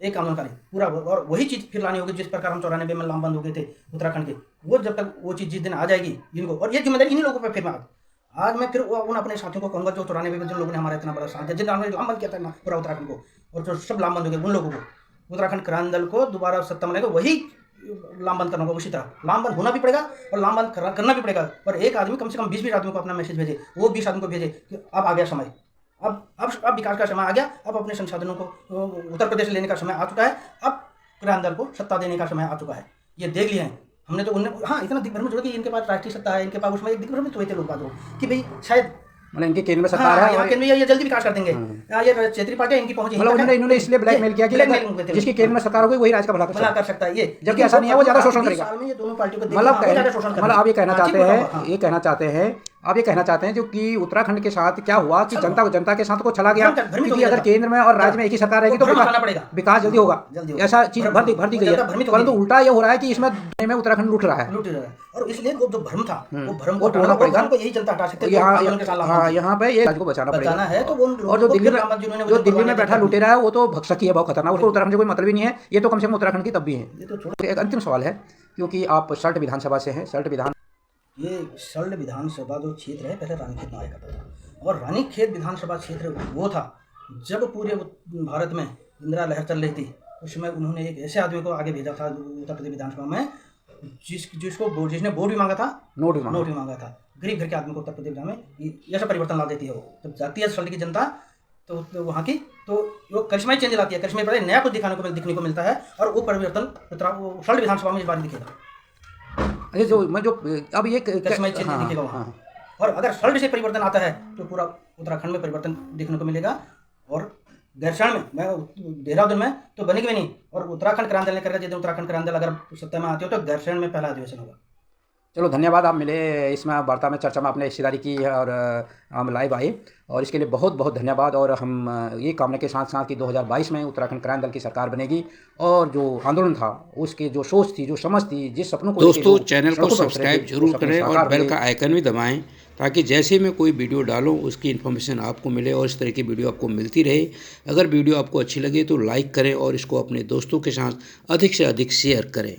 एक आंदोलनकारी पूरा, और वही चीज़ फिर लानी होगी जिस प्रकार हम 94 में लामबंद हो गए थे उत्तराखंड के। वो जब तक वो चीज़ जिस दिन आ जाएगी इनको, और ये जिम्मेदारी इन्हीं लोगों पर फिर आज मैं फिर उन अपने साथियों को कहूँगा जो 94 में जिन लोगों ने हमारा इतना बड़ा साथ दिया, जिन्होंने लामबंद किया था ना पूरा उत्तराखंड को, और जो सब लामबंद हो गए, उन लोगों को उत्तराखंड क्रांति दल को दोबारा सत्ता में लेकर वही लामबंद करना होगा। उसी तरह लामबंद होना भी पड़ेगा और लामबंद करना भी पड़ेगा। पर एक आदमी कम से कम 20 आदमियों को अपना मैसेज भेजे, वो 20 आदमी को भेजे कि अब आ गया समय, अब विकास का समय आ गया, अब अपने संसाधनों को उत्तर प्रदेश लेने का समय आ चुका है, अब क्रांति दल को सत्ता देने का समय आ चुका है। ये देख लिया है हमने, तो उन्हें हाँ इतना दिग्भ्रमित हो कि इनके पास राष्ट्रीय सत्ता है, इनके पास, उसमें एक दिग्भ्रमित हुए थे लोग बात हो कि भाई शायद मतलब इनके केंद्र में सरकार है, यहाँ केंद्र में ये जल्दी विकास कर देंगे, ये क्षेत्रीय पार्टियां इनकी पहुंच, मतलब इन्होंने इसलिए ब्लैकमेल किया कि जिसकी केंद्र में सरकार होगी वही राज्य का भला कर सकता है। ये जबकि ऐसा नहीं है, वो ज्यादा शोषण करेगा। साल में ये दोनों पार्टियों को मतलब आप ये कहना चाहते हैं, आप ये कहना चाहते हैं जो कि उत्तराखंड के साथ क्या हुआ कि जनता के साथ को चला गया, क्योंकि अगर केंद्र में और राज्य में एक ही सरकार रहेगी तो विकास जल्दी होगा, ऐसा चीज भर दी गई है। परंतु उल्टा ये हो रहा है कि इसमें उत्तराखंड लूट रहा है, और इसलिए वो जो भ्रम था वो भ्रम वो तोड़ना पड़ेगा। यही जनता हटा सकती है। यहाँ पे ये राज्य को बचाना पड़ेगा है तो और जो दिल्ली में बैठा लुटेरा है वो तो भक्षक ही है, बहुत खतरनाक, उसको उत्तराखंड से कोई मतलब ही नहीं है। ये तो कम से कम उत्तराखंड की तब भी है। एक अंतिम सवाल है, क्योंकि आप सल्ट विधानसभा से हैं, ये सल्ट विधानसभा जो क्षेत्र है पहले रानीखेत में आया करता था, और रानीखेत विधानसभा क्षेत्र वो था जब पूरे भारत में इंदिरा लहर चल रही थी, उसमें उन्होंने एक ऐसे आदमी को आगे भेजा था उत्तर प्रदेश विधानसभा में जिसने वोट भी मांगा था, नोट भी मांगा था, गरीब घर के आदमी को उत्तर प्रदेश में ऐसा परिवर्तन ला देती है। वो जब जाती है सल्ट की जनता तो वहाँ की तो वो करिश्मा चेंज लाती है, करिश्मा पर नया कुछ दिखने को मिलता है, और वो परिवर्तन सल्ट विधानसभा में इस बार दिखेगा। जो अब ये करिश्मा चेंज दिखेगा वहाँ। और अगर सॉलिड से परिवर्तन आता है तो पूरा उत्तराखंड में परिवर्तन देखने को मिलेगा। और गैरसैंण में, मैं देहरादून में तो बनेगी भी नहीं, और उत्तराखंड क्रांति दल ने करेगा। जिस दिन उत्तराखंड क्रांति दल अगर सत्ता में आती हो तो गैरसैंण में पहला अधिवेशन होगा। चलो धन्यवाद, आप मिले इसमें वार्ता में, चर्चा में आपने हिस्सेदारी की और हम लाइव आए, और इसके लिए बहुत बहुत धन्यवाद। और हम ये कामना के साथ साथ कि 2022 में उत्तराखंड क्रांति दल की सरकार बनेगी, और जो आंदोलन था उसकी जो सोच थी, जो समझ थी, जिस सपनों को दोस्तों चैनल को सब्सक्राइब जरूर करें और बेल का आइकन भी दबाएं, ताकि जैसे मैं कोई वीडियो डालूं उसकी इन्फॉर्मेशन आपको मिले और इस तरह की वीडियो आपको मिलती रहे। अगर वीडियो आपको अच्छी लगे तो लाइक करें और इसको अपने दोस्तों के साथ अधिक से अधिक शेयर करें।